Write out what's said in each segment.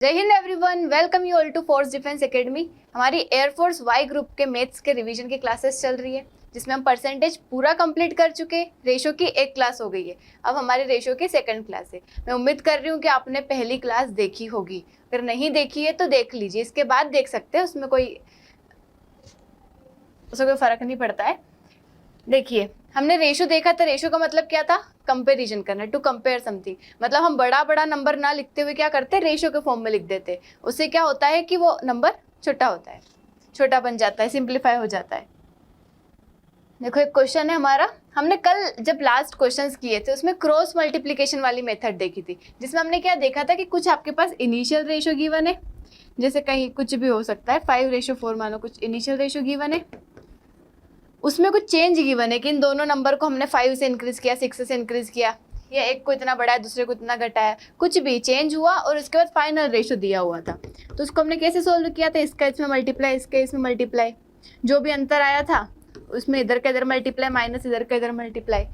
जय हिंद everyone, welcome you all to force defence academy. हमारी एयरफोर्स वाई ग्रुप के मैथ्स के रिवीजन की क्लासेस चल रही है, जिसमें हम परसेंटेज पूरा कंप्लीट कर चुके। रेशो की एक क्लास हो गई है, अब हमारे रेशो की सेकंड क्लास है। मैं उम्मीद कर रही हूँ कि आपने पहली क्लास देखी होगी, अगर नहीं देखी है तो देख लीजिए, इसके बाद देख सकते हैं, उसमें कोई फर्क नहीं पड़ता है। देखिए, हमने रेशो देखा था। रेशो का मतलब क्या था? कंपेरिजन करना, टू कंपेयर समथिंग। मतलब हम बड़ा बड़ा नंबर ना लिखते हुए क्या करते, रेशो के फॉर्म में लिख देते। उससे क्या होता है कि वो नंबर छोटा होता है, छोटा बन जाता है, सिंप्लीफाई हो जाता है। देखो, एक क्वेश्चन है हमारा। हमने कल जब लास्ट क्वेश्चंस किए थे उसमें क्रॉस मल्टीप्लिकेशन वाली मेथड देखी थी, जिसमें हमने क्या देखा था कि कुछ आपके पास इनिशियल रेशो गिवन है, जैसे कहीं कुछ भी हो सकता है, 5:4 मानो कुछ इनिशियल रेशो गिवन है। उसमें कुछ चेंज गिवन है कि इन दोनों नंबर को हमने 5 से इंक्रीज किया, 6 से इंक्रीज किया, या एक को इतना बढ़ाया दूसरे को इतना घटाया, कुछ भी चेंज हुआ और उसके बाद फाइनल रेशो दिया हुआ था। तो उसको हमने कैसे सोल्व किया था? इसका इसमें मल्टीप्लाई, इसका इसमें मल्टीप्लाई, जो भी अंतर आया था उसमें इधर का इधर मल्टीप्लाई माइनस इधर का इधर मल्टीप्लाई,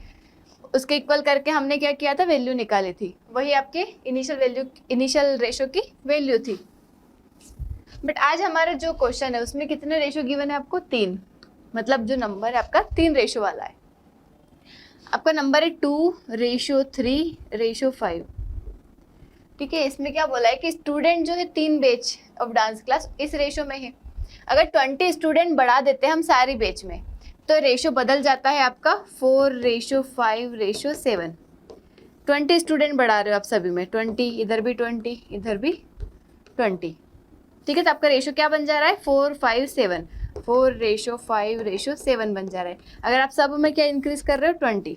उसके इक्वल करके हमने क्या किया था, वैल्यू निकाली थी। वही आपके इनिशियल रेशो की वैल्यू थी। बट आज हमारा जो क्वेश्चन है उसमें कितने रेशो गिवन है आपको? 3। मतलब जो नंबर है आपका 3 रेशो वाला है। आपका नंबर है 2:3:5। ठीक है, इसमें क्या बोला है कि स्टूडेंट जो है 3 बैच ऑफ डांस क्लास इस रेशो में है। अगर 20 स्टूडेंट बढ़ा देते हैं हम सारी बैच में, तो रेशो बदल जाता है आपका 4:5:7। 20 स्टूडेंट बढ़ा रहे हो आप सभी में, 20 इधर भी 20 इधर भी 20। ठीक है, तो आपका रेशो क्या बन जा रहा है? 4:5:7। 4:5:7 बन जा रहा है। अगर आप सब में क्या इंक्रीज कर रहे हो? 20।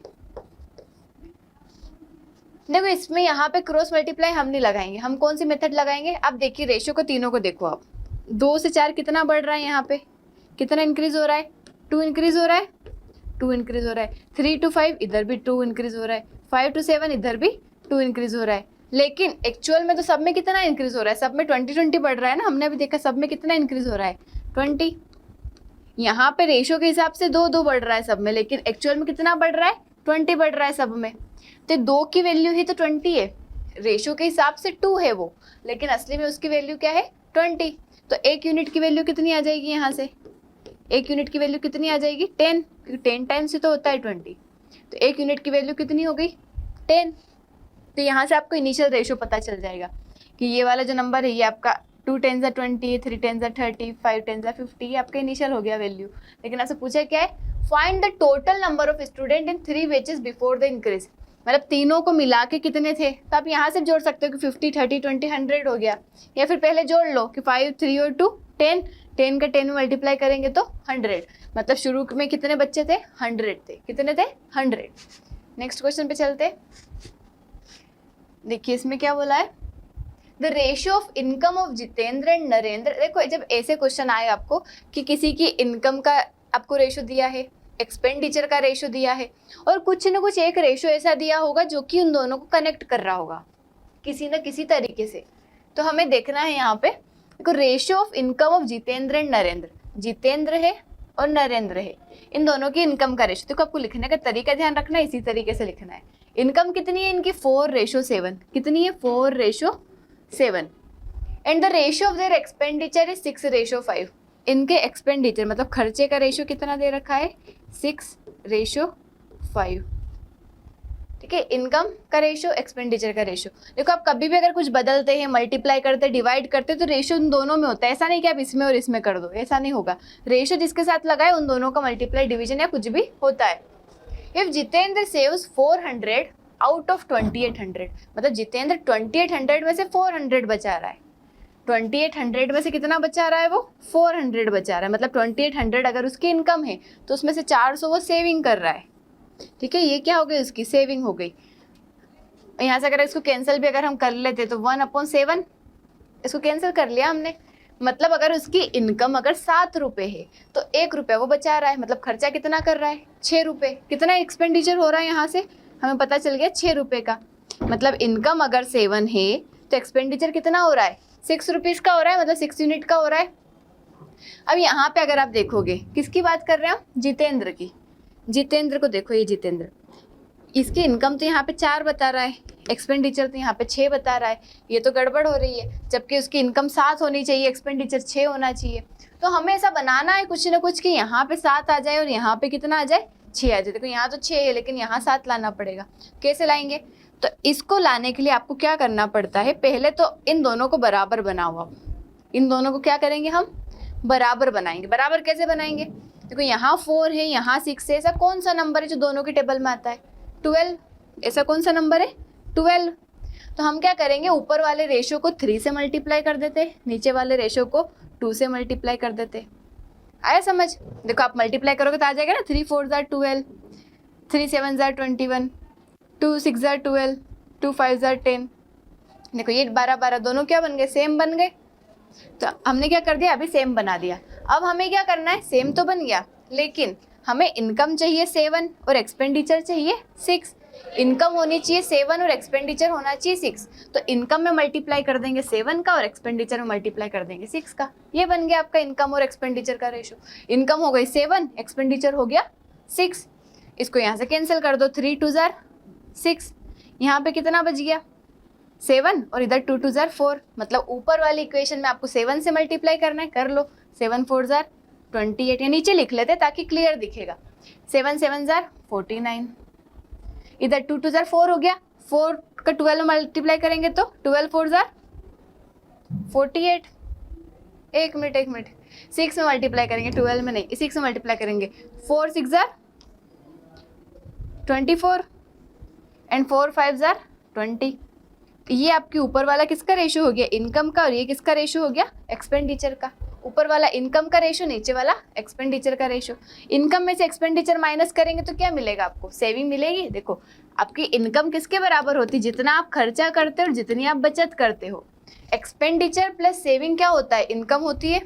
देखो, इसमें यहाँ पे क्रॉस मल्टीप्लाई हम नहीं लगाएंगे, हम कौन सी मेथड लगाएंगे? आप देखिए रेशो को, तीनों को देखो आप। 2 से 4 कितना बढ़ रहा है? यहाँ पे कितना इंक्रीज हो रहा है? 2 इंक्रीज हो रहा है, 2 इंक्रीज हो रहा है। 3 to 5 इधर भी 2 इंक्रीज हो रहा है, 5 to 7 इधर भी 2 इंक्रीज हो रहा है। लेकिन एक्चुअल में तो सब में कितना इंक्रीज हो रहा है? सब में 20 बढ़ रहा है ना। हमने अभी देखा सब में कितना इंक्रीज हो रहा है? 20। यहाँ पे रेशो के हिसाब से 2 बढ़ रहा है सब में, लेकिन एक्चुअल में कितना बढ़ रहा है? 20 बढ़ रहा है सब में। तो 2 की वैल्यू ही तो 20 है। रेशो के हिसाब से 2 है वो, लेकिन असली में उसकी वैल्यू क्या है? 20। तो 1 यूनिट की वैल्यू कितनी आ जाएगी? यहाँ से 1 यूनिट की वैल्यू कितनी आ जाएगी? 10, क्योंकि 10 टाइम्स ही तो होता है 20। तो 1 यूनिट की वैल्यू कितनी हो गई? 10। तो यहाँ से आपको इनिशियल रेशो पता चल जाएगा कि ये वाला जो नंबर है ये आपका 2 10 20, 3 10 30, 5 10 50, ये आपका इनिशियल हो गया वैल्यू। लेकिन आपसे पूछा क्या है? Find the total number of student in 3 batches before the increase. मतलब तीनों को मिला के कितने थे? तो आप यहाँ से जोड़ सकते हो कि 50 30 20 100 हो गया, या फिर पहले जोड़ लो कि 5 3 और 2 10, 10 का 10 में मल्टीप्लाई करेंगे तो 100। मतलब शुरू में कितने बच्चे थे? 100 थे। कितने थे? 100। नेक्स्ट क्वेश्चन पे चलते। देखिए इसमें क्या बोला है, the ratio of income of Jitendra and Narendra. देखो, जब ऐसे क्वेश्चन आए आपको कि किसी की इनकम का आपको रेशो दिया है, एक्सपेंडिचर का रेशो दिया है, और कुछ न कुछ एक रेशो ऐसा दिया होगा जो कि उन दोनों को कनेक्ट कर रहा होगा किसी न किसी तरीके से, तो हमें देखना है यहाँ पे। देखो, ratio of income of Jitendra and Narendra, Jitendra है और नरेंद्र है, इन दोनों की इनकम का रेशो। देखो, आपको लिखने का तरीका ध्यान रखना है, इसी तरीके से लिखना है। इनकम कितनी है इनकी? 4:7। कितनी है? 4:7। And the ratio of their expenditure is 6:5। इनके एक्सपेंडिचर मतलब खर्चे का रेशियो कितना दे रखा है? 6:5। ठीक है, इनकम का रेशियो, एक्सपेंडिचर का रेशियो। देखो, आप कभी भी अगर कुछ बदलते हैं, मल्टीप्लाई करते, डिवाइड करते, तो रेशियो उन दोनों में होता है। ऐसा नहीं कि आप इसमें और इसमें कर दो, ऐसा नहीं होगा। रेशियो जिसके साथ लगाए उन दोनों का मल्टीप्लाई, डिवीजन या कुछ भी होता है। If Jitendra saves 400 out of 2800, मतलब जितेंद्र 2800 में से 400 बचा रहा है। 2800 में से कितना बचा रहा है वो? 400 बचा रहा है। मतलब 2800 अगर उसकी इनकम है तो उसमें से 400 वो सेविंग कर रहा है। ठीक है, ये क्या हो गई? उसकी सेविंग हो गई। यहाँ से अगर इसको कैंसिल भी अगर हम कर लेते तो 1/7, इसको कैंसिल कर लिया हमने। मतलब अगर उसकी इनकम अगर 7 रुपये है तो 1 रुपया वो बचा रहा है। मतलब खर्चा कितना कर रहा है? 6 रुपये। कितना एक्सपेंडिचर हो रहा है यहाँ से? हमें पता चल गया 6 रुपये का। मतलब इनकम अगर 7 है तो एक्सपेंडिचर कितना हो रहा है? 6 रुपीज़ का हो रहा है, मतलब 6 यूनिट का हो रहा है। अब यहाँ पे अगर आप देखोगे, किसकी बात कर रहे हैं हम? जितेंद्र की। जितेंद्र को देखो, ये जितेंद्र इसकी इनकम तो यहाँ पे 4 बता रहा है, एक्सपेंडिचर तो यहाँ पे 6 बता रहा है, ये तो गड़बड़ हो रही है। जबकि उसकी इनकम 7 होनी चाहिए, एक्सपेंडिचर 6 होना चाहिए। तो हमें ऐसा बनाना है कुछ ना कुछ कि यहाँ पे 7 आ जाए और यहाँ पे कितना आ जाए, 6 आ जाए। देखो यहाँ तो 6 है लेकिन यहाँ 7 लाना पड़ेगा। कैसे लाएंगे? तो इसको लाने के लिए आपको क्या करना पड़ता है, पहले तो इन दोनों को बराबर बनाओ। आप इन दोनों को क्या करेंगे, हम बराबर बनाएंगे। बराबर कैसे बनाएंगे? देखो यहाँ 4 है, यहाँ 6 है। ऐसा कौन सा नंबर है जो दोनों के टेबल में आता है? 12। ऐसा कौन सा नंबर है? 12। तो हम क्या करेंगे, ऊपर वाले रेशो को 3 से मल्टीप्लाई कर देते, नीचे वाले रेशो को 2 से मल्टीप्लाई कर देते। आया समझ? देखो आप मल्टीप्लाई करोगे तो आ जाएगा ना, 3 4 जार 12, 3 7 जार 21, 2 6 जार 12, 2 5 जार 10। देखो ये 12 12 दोनों क्या बन गए, सेम बन गए। तो हमने क्या कर दिया, अभी सेम बना दिया। अब हमें क्या करना है, सेम तो बन गया लेकिन हमें इनकम चाहिए 7 और एक्सपेंडिचर चाहिए 6। इनकम होनी चाहिए 7 और एक्सपेंडिचर होना चाहिए 6। तो इनकम में मल्टीप्लाई कर देंगे 7 का और एक्सपेंडिचर में मल्टीप्लाई कर देंगे 6 का। ये बन गया आपका इनकम और एक्सपेंडिचर का रेशो। इनकम हो गई 7, एक्सपेंडिचर हो गया 6। इसको यहाँ से कैंसिल कर दो, 3 2 जार 6। यहाँ पे कितना बच गया, 7 और इधर 2 2 जार 4। मतलब ऊपर वाली इक्वेशन में आपको 7 से मल्टीप्लाई करना है, कर लो। 7 4 जार 28, या नीचे लिख लेते ताकि क्लियर दिखेगा। 7 7 जार 49, इधर 2 2 जार 4 हो गया। 4 का 12 मल्टीप्लाई करेंगे तो 12 4 जार 48। एक मिनट 6 में मल्टीप्लाई करेंगे, 12 में नहीं, 6 में मल्टीप्लाई करेंगे। 4 6 जार 24 एंड 4 5 जार 20। ये आपके ऊपर वाला किसका रेशो हो गया, इनकम का, और ये किसका रेशो हो गया, एक्सपेंडिचर का। ऊपर वाला इनकम का रेशो, नीचे वाला एक्सपेंडिचर का रेशो। इनकम में से एक्सपेंडिचर माइनस करेंगे तो क्या मिलेगा आपको, सेविंग मिलेगी। देखो आपकी इनकम किसके बराबर होती है, जितना आप खर्चा करते हो और जितनी आप बचत करते हो। एक्सपेंडिचर प्लस सेविंग क्या होता है, इनकम होती है।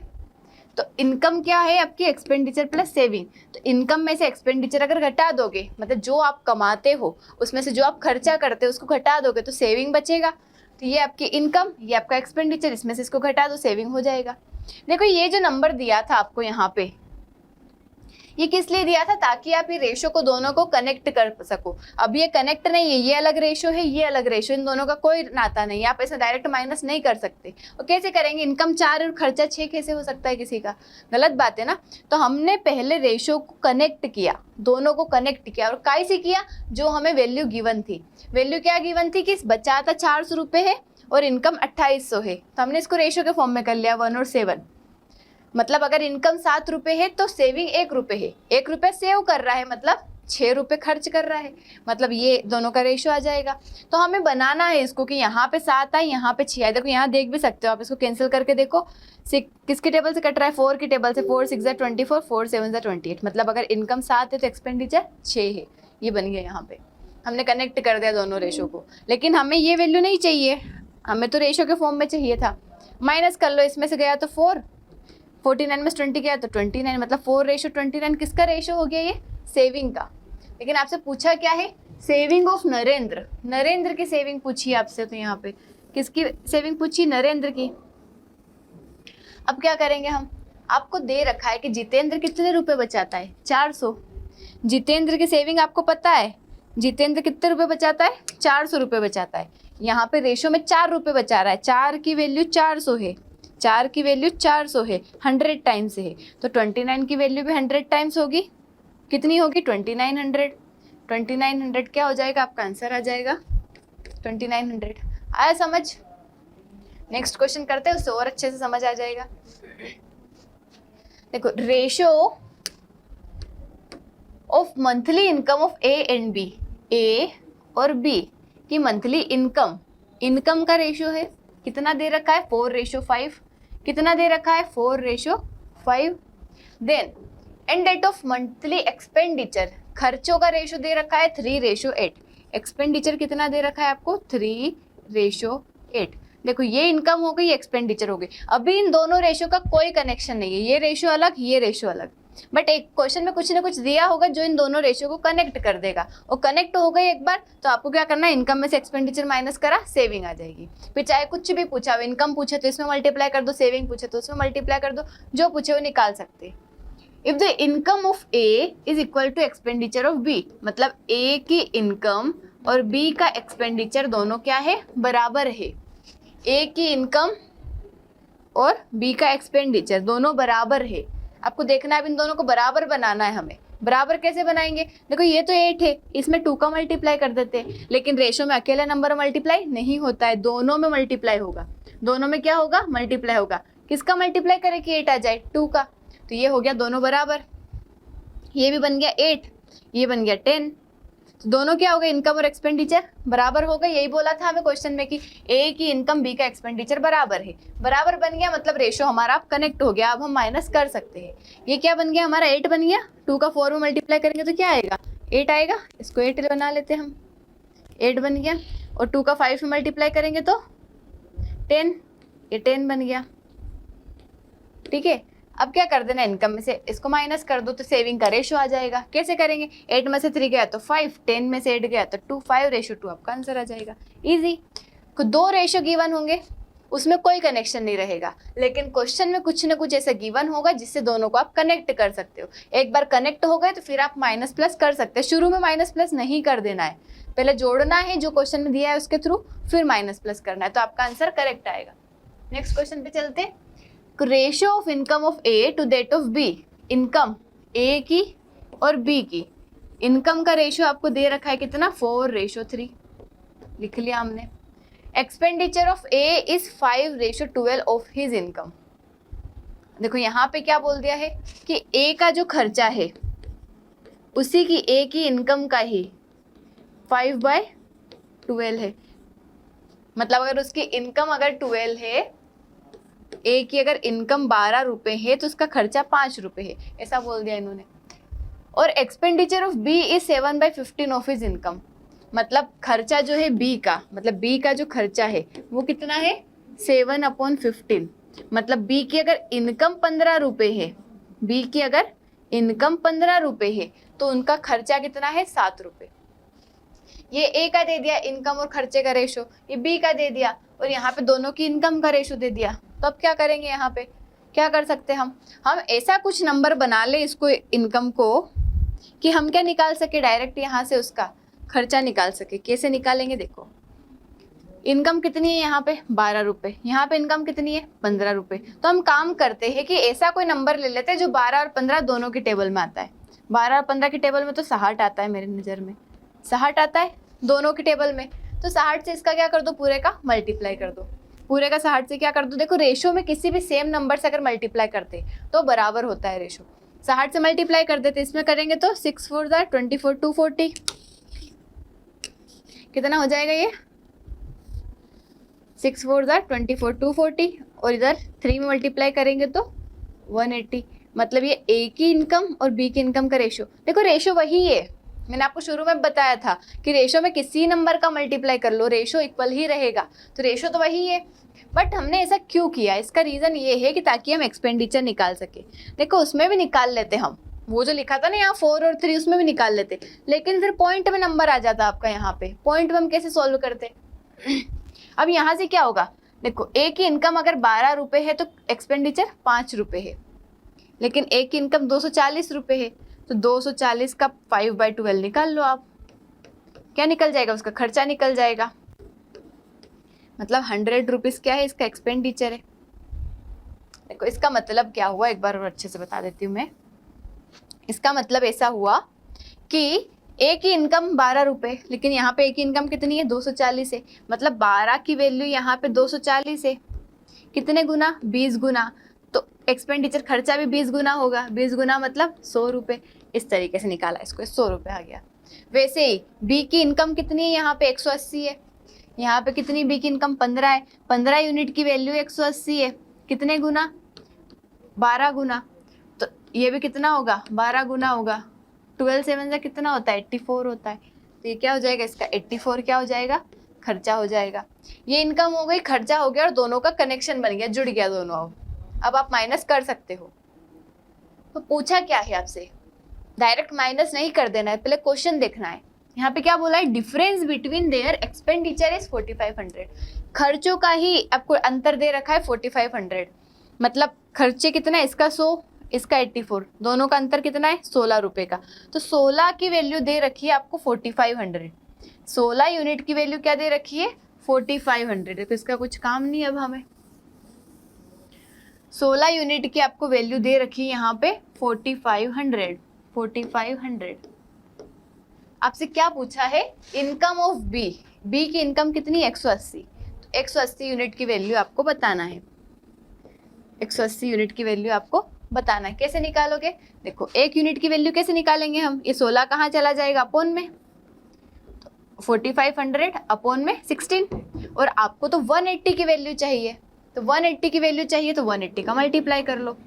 तो इनकम क्या है आपकी, एक्सपेंडिचर प्लस सेविंग। तो इनकम में से एक्सपेंडिचर अगर घटा दोगे, मतलब जो आप कमाते हो उसमें से जो आप खर्चा करते हो उसको घटा दोगे तो सेविंग बचेगा। तो ये आपकी इनकम, ये आपका एक्सपेंडिचर, इसमें से इसको घटा दो, सेविंग हो जाएगा। देखो ये जो नंबर दिया था आपको यहाँ पे, ये किस लिए दिया था, ताकि आप ये रेशो को दोनों को कनेक्ट कर सको। अब ये कनेक्ट नहीं है, ये अलग रेशो है, ये अलग रेशो, इन दोनों का कोई नाता नहीं है। आप ऐसे डायरेक्ट माइनस नहीं कर सकते। और कैसे करेंगे, इनकम 4 और खर्चा 6 कैसे हो सकता है किसी का, गलत बात है ना। तो हमने पहले रेशो को कनेक्ट किया, दोनों को कनेक्ट किया। और कैसे किया, जो हमें वैल्यू गिवन थी। वैल्यू क्या गिवन थी कि बचाता 400 रुपये है और इनकम 2800 है। तो हमने इसको रेशो के फॉर्म में कर लिया, 1 और 7। मतलब अगर इनकम 7 रुपये है तो सेविंग 1 रुपये है। 1 रुपये सेव कर रहा है मतलब 6 रुपये खर्च कर रहा है। मतलब ये दोनों का रेशो आ जाएगा। तो हमें बनाना है इसको कि यहाँ पे 7 आए, यहाँ पे 6 आए। देखो यहाँ देख भी सकते हो आप, इसको कैंसिल करके देखो किसके टेबल से कट रहा है, 4 की टेबल से। 4 6 जार 24, 4 7 जार 28। मतलब अगर इनकम 7 है तो एक्सपेंडिचर 6 है। ये बन गया, यहाँ पे हमने कनेक्ट कर दिया दोनों रेशो को। लेकिन हमें ये वैल्यू नहीं चाहिए, हमें तो रेशो के फॉर्म में चाहिए था। माइनस कर लो, इसमें से गया तो 4, 49 में 20 गया तो 29। मतलब 4:29 किसका रेशो हो गया, ये सेविंग का। लेकिन आपसे पूछा क्या है, सेविंग ऑफ नरेंद्र। नरेंद्र की सेविंग पूछी आपसे, तो यहाँ पे किसकी सेविंग पूछी, नरेंद्र की। अब क्या करेंगे हम, आपको दे रखा है कि जितेंद्र कितने रुपए बचाता है, 400। जितेंद्र की सेविंग आपको पता है, जितेंद्र कितने रुपए बचाता है, 400 रुपये बचाता है। यहाँ पे रेशो में 4 रुपये बचा रहा है, 4 की वैल्यू 400 है, 4 की वैल्यू 400 है, 100 टाइम्स है। तो 29 की वैल्यू भी 100 टाइम्स होगी। कितनी होगी, 2900। 2900 क्या हो जाएगा, आपका आंसर आ जाएगा 2900। आया समझ? नेक्स्ट क्वेश्चन करते हैं, उससे और अच्छे से समझ आ जाएगा। देखो ratio of monthly income of A and B. A और बी की मंथली इनकम का रेशो है, कितना दे रखा है, 4:5। कितना दे रखा है, 4:5। Then and date of monthly expenditure, खर्चों का रेशो दे रखा है 3:8। एक्सपेंडिचर कितना दे रखा है आपको, 3:8। देखो ये इनकम हो गई, एक्सपेंडिचर हो गई। अभी इन दोनों रेशो का कोई कनेक्शन नहीं है, ये रेशो अलग, ये रेशो अलग। बट एक क्वेश्चन में कुछ ना कुछ दिया होगा जो इन दोनों रेशो को कनेक्ट कर देगा। और कनेक्ट हो गई एक बार तो आपको क्या करना है, इनकम में से एक्सपेंडिचर माइनस करा, सेविंग आ जाएगी। फिर चाहे कुछ भी पूछा हो, इनकम पूछे तो इसमें मल्टीप्लाई कर दो, सेविंग पूछे तो उसमें मल्टीप्लाई कर दो, जो पूछे वो निकाल सकते। If the income of A is equal to expenditure of B, मतलब ए की इनकम और बी का एक्सपेंडिचर दोनों क्या है, बराबर है। ए की इनकम और बी का एक्सपेंडिचर दोनों बराबर है। आपको देखना है इन दोनों को बराबर बनाना है हमें। बराबर कैसे बनाएंगे, देखो ये तो 8 है, इसमें 2 का मल्टीप्लाई कर देते हैं, लेकिन रेशो में अकेले नंबर मल्टीप्लाई नहीं होता है, दोनों में मल्टीप्लाई होगा। दोनों में क्या होगा, मल्टीप्लाई होगा। किसका मल्टीप्लाई करें कि 8 आ जाए, 2 का। तो ये हो गया दोनों बराबर, ये भी बन गया 8, ये बन गया 10। तो दोनों क्या हो गए, इनकम और एक्सपेंडिचर बराबर हो गए। यही बोला था हमें क्वेश्चन में कि ए की इनकम बी का एक्सपेंडिचर बराबर है। बराबर बन गया मतलब रेशो हमारा अब कनेक्ट हो गया। अब हम माइनस कर सकते हैं। ये क्या बन गया हमारा, 8 बन गया। 2 का 4 में मल्टीप्लाई करेंगे तो क्या आएगा, 8 आएगा। इसको 8 बना लेते हैं हम, 8 बन गया। और 2 का 5 में मल्टीप्लाई करेंगे तो 10, ये 10 बन गया। ठीक है, अब क्या कर देना, इनकम में से इसको माइनस कर दो तो सेविंग का रेशो आ जाएगा। कैसे करेंगे, 8 में से 3 गया तो 5, 10 में से 8 गया तो 2, 5:2 आपका आंसर आ जाएगा। इजी। 2 रेशो गिवन होंगे, उसमें कोई कनेक्शन नहीं रहेगा, लेकिन क्वेश्चन में कुछ ना कुछ ऐसा गिवन होगा जिससे दोनों को आप कनेक्ट कर सकते हो। एक बार कनेक्ट हो गए तो फिर आप माइनस प्लस कर सकते हैं। शुरू में माइनस प्लस नहीं कर देना है, पहले जोड़ना है जो क्वेश्चन में दिया है उसके थ्रू, फिर माइनस प्लस करना है, तो आपका आंसर करेक्ट आएगा। नेक्स्ट क्वेश्चन पे चलते हैं। Ratio of income of A to that of B. Income A की और बी की, इनकम का रेशियो आपको दे रखा है कितना, 4:3, लिख लिया हमने। Expenditure of A is 5:12 of his income. देखो यहाँ पे क्या बोल दिया है कि ए का जो खर्चा है उसी की, ए की इनकम का ही 5/12 है। मतलब अगर उसकी इनकम अगर 12 है, ए की अगर इनकम 12 रुपए है तो उसका खर्चा 5 रुपए है, ऐसा बोल दिया इन्होंने। और expenditure of B is 7/15 of his income. मतलब खर्चा जो है बी का, मतलब बी का जो खर्चा है वो कितना है, 7/15। मतलब बी की अगर इनकम 15 रुपए है, बी की अगर इनकम 15 रुपए है तो उनका खर्चा कितना है, 7 रुपए। ये ए का दे दिया इनकम और खर्चे का रेशो, ये बी का दे दिया, और यहाँ पे दोनों की इनकम का रेशो दे दिया। तो अब क्या करेंगे, यहाँ पे क्या कर सकते हैं हम ऐसा कुछ नंबर बना ले इसको, इनकम को, कि हम क्या निकाल सके, डायरेक्ट यहाँ से उसका खर्चा निकाल सके। कैसे निकालेंगे, देखो इनकम कितनी है यहाँ पे, 12 रुपए, यहाँ पे इनकम कितनी है, 15 रुपए। तो हम काम करते हैं कि ऐसा कोई नंबर ले लेते हैं जो 12 और 15 दोनों की टेबल में आता है। 12 और 15 की टेबल में तो 60 आता है, मेरी नज़र में 60 आता है दोनों की टेबल में। तो 60 से इसका क्या कर दो, पूरे का मल्टीप्लाई कर दो। पूरे का 60 से क्या कर दो, देखो रेशो में किसी भी सेम नंबर से अगर मल्टीप्लाई करते तो बराबर होता है रेशो। 60 से मल्टीप्लाई कर देते, इसमें करेंगे तो 6 4 24, 240 कितना हो जाएगा, ये 6 4 24, 240, और इधर 3 में मल्टीप्लाई करेंगे तो 180। मतलब ये ए की इनकम और बी की इनकम का रेशो, देखो रेशो वही है, मैंने आपको शुरू में बताया था कि रेशो में किसी नंबर का मल्टीप्लाई कर लो रेशो इक्वल ही रहेगा। तो रेशो तो वही है, बट हमने ऐसा क्यों किया, इसका रीज़न ये है कि ताकि हम एक्सपेंडिचर निकाल सके। देखो उसमें भी निकाल लेते हम, वो जो लिखा था ना यहाँ 4 और 3, उसमें भी निकाल लेते, लेकिन फिर पॉइंट में नंबर आ जाता आपका। यहाँ पे पॉइंट में हम कैसे सॉल्व करते अब यहाँ से क्या होगा, देखो ए की इनकम अगर 12 रुपये है तो एक्सपेंडिचर 5 रुपये है, लेकिन ए की इनकम 240 रुपये है, तो 240 का 5/12 निकाल लो आप। क्या निकल जाएगा, उसका खर्चा निकल जाएगा। मतलब 100 रुपीज़ क्या है, इसका एक्सपेंडिचर है। देखो इसका मतलब क्या हुआ, एक बार और अच्छे से बता देती हूँ मैं। इसका मतलब ऐसा हुआ कि ए की इनकम 12 रुपये, लेकिन यहाँ पे ए की इनकम कितनी है, 240 है। मतलब 12 की वैल्यू यहाँ पे 240 है, कितने गुना, 20 गुना। तो एक्सपेंडिचर खर्चा भी 20 गुना होगा, 20 गुना मतलब 100 रुपये। इस तरीके से निकाला इसको, 100 रुपये आ गया। वैसे ही बी की इनकम कितनी है, यहाँ पे 180 है, यहाँ पे कितनी, बी की इनकम 15 है, 15 यूनिट की वैल्यू 180 है, कितने गुना, 12 गुना। तो ये भी कितना होगा, 12 गुना होगा। 12 7 से कितना होता है, 84 होता है। तो ये क्या हो जाएगा, इसका 84 क्या हो जाएगा, खर्चा हो जाएगा। ये इनकम हो गई, खर्चा हो गया, और दोनों का कनेक्शन बन गया, जुड़ गया दोनों। अब आप माइनस कर सकते हो। तो पूछा क्या है आपसे, डायरेक्ट माइनस नहीं कर देना है, पहले क्वेश्चन देखना है। यहाँ पे क्या बोला है, difference between their expenditure is 4500। खर्चों का ही आपको अंतर दे रखा है 4500। मतलब खर्चे कितना है, इसका 100, इसका 84, दोनों का अंतर कितना है 16 रुपए का। तो 16 की वैल्यू दे रखी है आपको 4500, 16 यूनिट की वैल्यू क्या दे रखी है 4500। तो इसका कुछ काम नहीं अब हमें, 16 यूनिट की आपको वैल्यू दे रखी है यहाँ पे 4500। आपसे क्या पूछा है, इनकम ऑफ बी, बी की इनकम कितनी 180, तो 180 यूनिट की वैल्यू आपको बताना है, 180 यूनिट की वैल्यू आपको बताना है। कैसे निकालोगे, देखो 1 यूनिट की वैल्यू कैसे निकालेंगे हम, ये 16 कहाँ चला जाएगा अपोन में, 4500 अपोन में 16, और आपको तो 180 की वैल्यू चाहिए, तो 180 की वैल्यू चाहिए तो 180 का मल्टीप्लाई कर लो।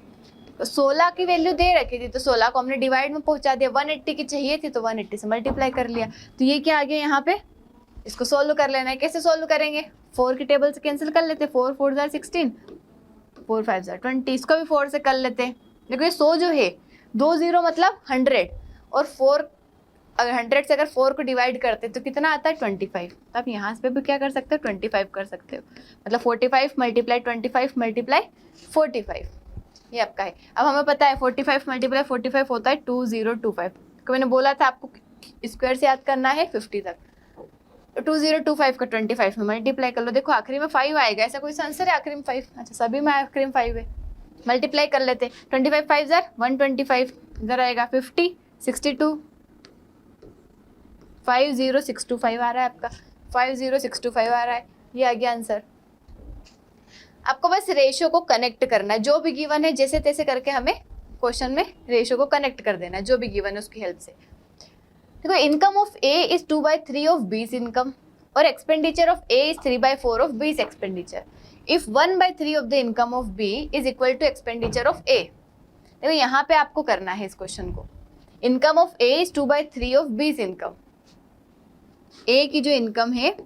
तो 16 की वैल्यू दे रखी थी तो 16 को हमने डिवाइड में पहुंचा दिया, 180 की चाहिए थी तो 180 से मल्टीप्लाई कर लिया। तो ये क्या आ गया यहाँ पे, इसको सोल्व कर लेना है। कैसे सोल्व करेंगे, 4 की टेबल से कैंसिल कर लेते, 4 4 जार 16, 4 5 जार 20, इसको भी 4 से कर लेते हैं। देखो ये 100 जो है 2 0 मतलब 100, और 4 अगर 100 से अगर 4 को डिवाइड करते तो कितना आता है 25। तो आप यहाँ पे भी क्या कर सकते हो 25 कर सकते हो, मतलब 45 मल्टीप्लाई 25 मल्टीप्लाई 45, ये आपका है। अब हमें पता है 45 मल्टीप्लाई 45 होता है 2025, तो मैंने बोला था आपको स्क्वायर से याद करना है 50 तक, 2025 का 25 में मल्टीप्लाई कर लो। देखो आखिरी में 5 आएगा, ऐसा कोई आंसर है आखिरी में 5, अच्छा सभी में आखिरी में 5 है, मल्टीप्लाई कर लेते। 25 5 जार 125, इधर आएगा 50 62, 50625 आ रहा है आपका, 50625 आ रहा है, ये आ गया आंसर। आपको बस रेशियो को कनेक्ट करना है, जो भी गिवन है जैसे तैसे करके हमें क्वेश्चन में रेशियो को कनेक्ट कर देना है, जो भी गिवन है उसकी हेल्प से। देखो income of A is 2/3 of B's income, और expenditure of A is 3/4 of B's expenditure. If 1/3 of the income of B is equal to expenditure of A. देखो यहाँ पे आपको करना है इस क्वेश्चन को, income of A is 2/3 of B's income, A की जो इनकम है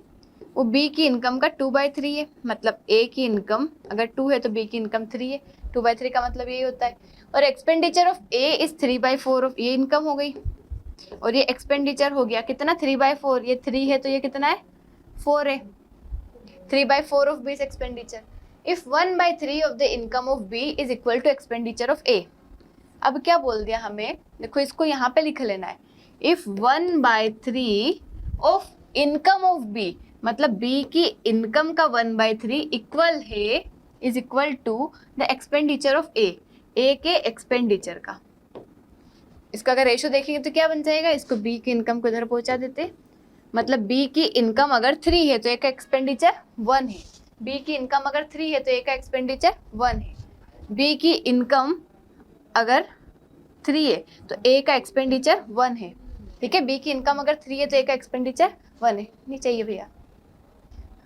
वो बी की इनकम का 2/3 है, मतलब ए की इनकम अगर 2 है तो बी की इनकम 3 है, 2/3 का मतलब यही होता है। और expenditure of A is 3/4 of, ये इनकम हो गई और ये एक्सपेंडिचर हो गया कितना 3/4, ये 3 है तो ये कितना है 4 है, 3/4 of B's expenditure. If 1/3 of the income of B is equal to expenditure of A. अब क्या बोल दिया हमें, देखो इसको यहाँ पे लिख लेना है, if 1/3 of income of B, मतलब बी की इनकम का 1/3 इक्वल है, is equal to the expenditure of A, A के एक्सपेंडिचर का। इसका अगर रेशो देखेंगे तो क्या बन जाएगा, इसको बी की इनकम को इधर पहुंचा देते, मतलब बी की इनकम अगर 3 है तो ए का एक्सपेंडिचर 1 है, बी की इनकम अगर 3 है तो ए का एक्सपेंडिचर 1 है, बी की इनकम अगर 3 है तो ए का एक्सपेंडिचर 1 है, ठीक है। बी की इनकम अगर 3 है तो ए का एक्सपेंडिचर 1 है, नहीं चाहिए भैया,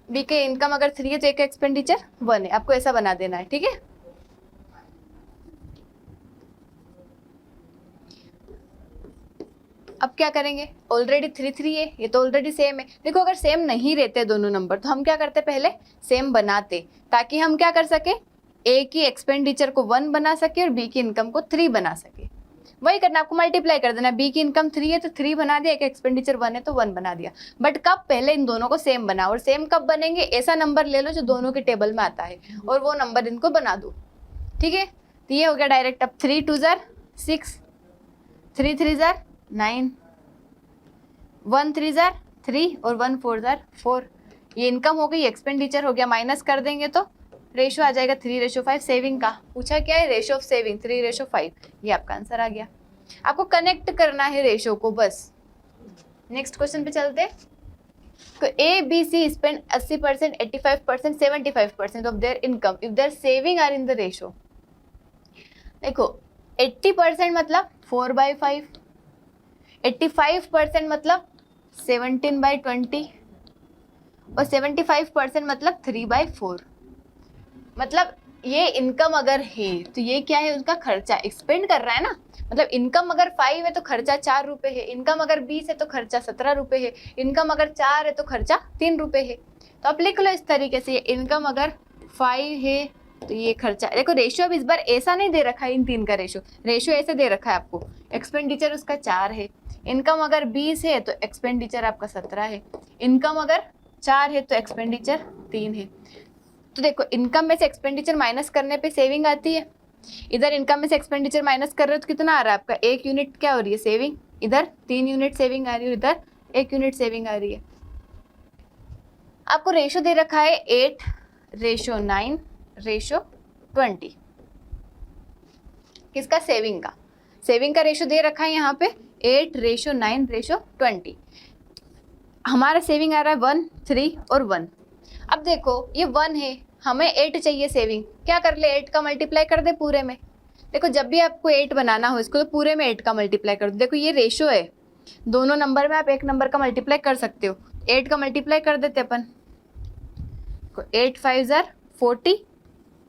बी के इनकम अगर 3 है तो ए का एक्सपेंडिचर 1 है, आपको ऐसा बना देना है, ठीक है। अब क्या करेंगे, ऑलरेडी 3 3 है, ये तो ऑलरेडी सेम है। देखो अगर सेम नहीं रहते दोनों नंबर तो हम क्या करते, पहले सेम बनाते, ताकि हम क्या कर सके, ए की एक्सपेंडिचर को 1 बना सके और बी की इनकम को 3 बना सके। वही करना, आपको मल्टीप्लाई कर देना, बी की इनकम 3 है तो 3 बना दिया, एक एक्सपेंडिचर 1 है तो 1 बना दिया। बट कब, पहले इन दोनों को सेम बनाओ, और सेम कब बनेंगे, ऐसा नंबर ले लो जो दोनों के टेबल में आता है और वो नंबर इनको बना दो, ठीक है। तो ये हो गया डायरेक्ट। अब 3 2 जार 6, 3 3 जार 9, 1 3 जार 3 और 1 4 जार 4। ये इनकम हो गई, एक्सपेंडिचर हो गया, माइनस कर देंगे तो रेशो आ जाएगा 3:5। सेविंग का पूछा क्या है, रेशो ऑफ सेविंग 3:5, ये आपका आंसर आ गया। आपको कनेक्ट करना है रेशो को बस। नेक्स्ट क्वेश्चन पे चलते हैं। तो A B C spend 80%, 85%, 75% of their income if their saving are in the ratio. देखो 80% मतलब 4/5, 85% मतलब 17/20 और 75% मतलब 3/4। मतलब ये इनकम अगर है तो ये क्या है, उसका खर्चा एक्सपेंड कर रहा है ना। मतलब इनकम अगर 5 है तो खर्चा 4 रुपये है, इनकम अगर 20 है तो खर्चा 17 रुपये है, इनकम अगर 4 है तो खर्चा 3 रुपये है। तो आप लिख लो इस तरीके से, इनकम अगर 5 है तो ये खर्चा। देखो रेशियो अब इस बार ऐसा नहीं दे रखा है, इन तीन का रेशियो ऐसे दे रखा है आपको, एक्सपेंडिचर उसका 4 है, इनकम अगर 20 है तो एक्सपेंडिचर आपका 17 है, इनकम अगर 4 है तो एक्सपेंडिचर 3 है। तो देखो इनकम में से एक्सपेंडिचर माइनस करने पे सेविंग आती है, इधर इनकम में से एक्सपेंडिचर माइनस कर रहे हो तो कितना आ रहा है आपका, 1 यूनिट क्या हो रही है, सेविंग। इधर 3 यूनिट सेविंग आ रही है, इधर 1 यूनिट सेविंग आ रही है। आपको रेशो दे रखा है 8:9:20। किसका, सेविंग का। सेविंग का रेशो दे रखा है यहाँ पे 8:9:20। हमारा सेविंग आ रहा है 1, 3 और 1। अब देखो ये 1 है, हमें 8 चाहिए सेविंग। क्या कर ले, 8 का मल्टीप्लाई कर दे पूरे में। देखो जब भी आपको 8 बनाना हो इसको तो पूरे में 8 का मल्टीप्लाई कर दो। देखो ये रेशो है, दोनों नंबर में आप एक नंबर का मल्टीप्लाई कर सकते हो। 8 का मल्टीप्लाई कर देते अपन। 8 5 40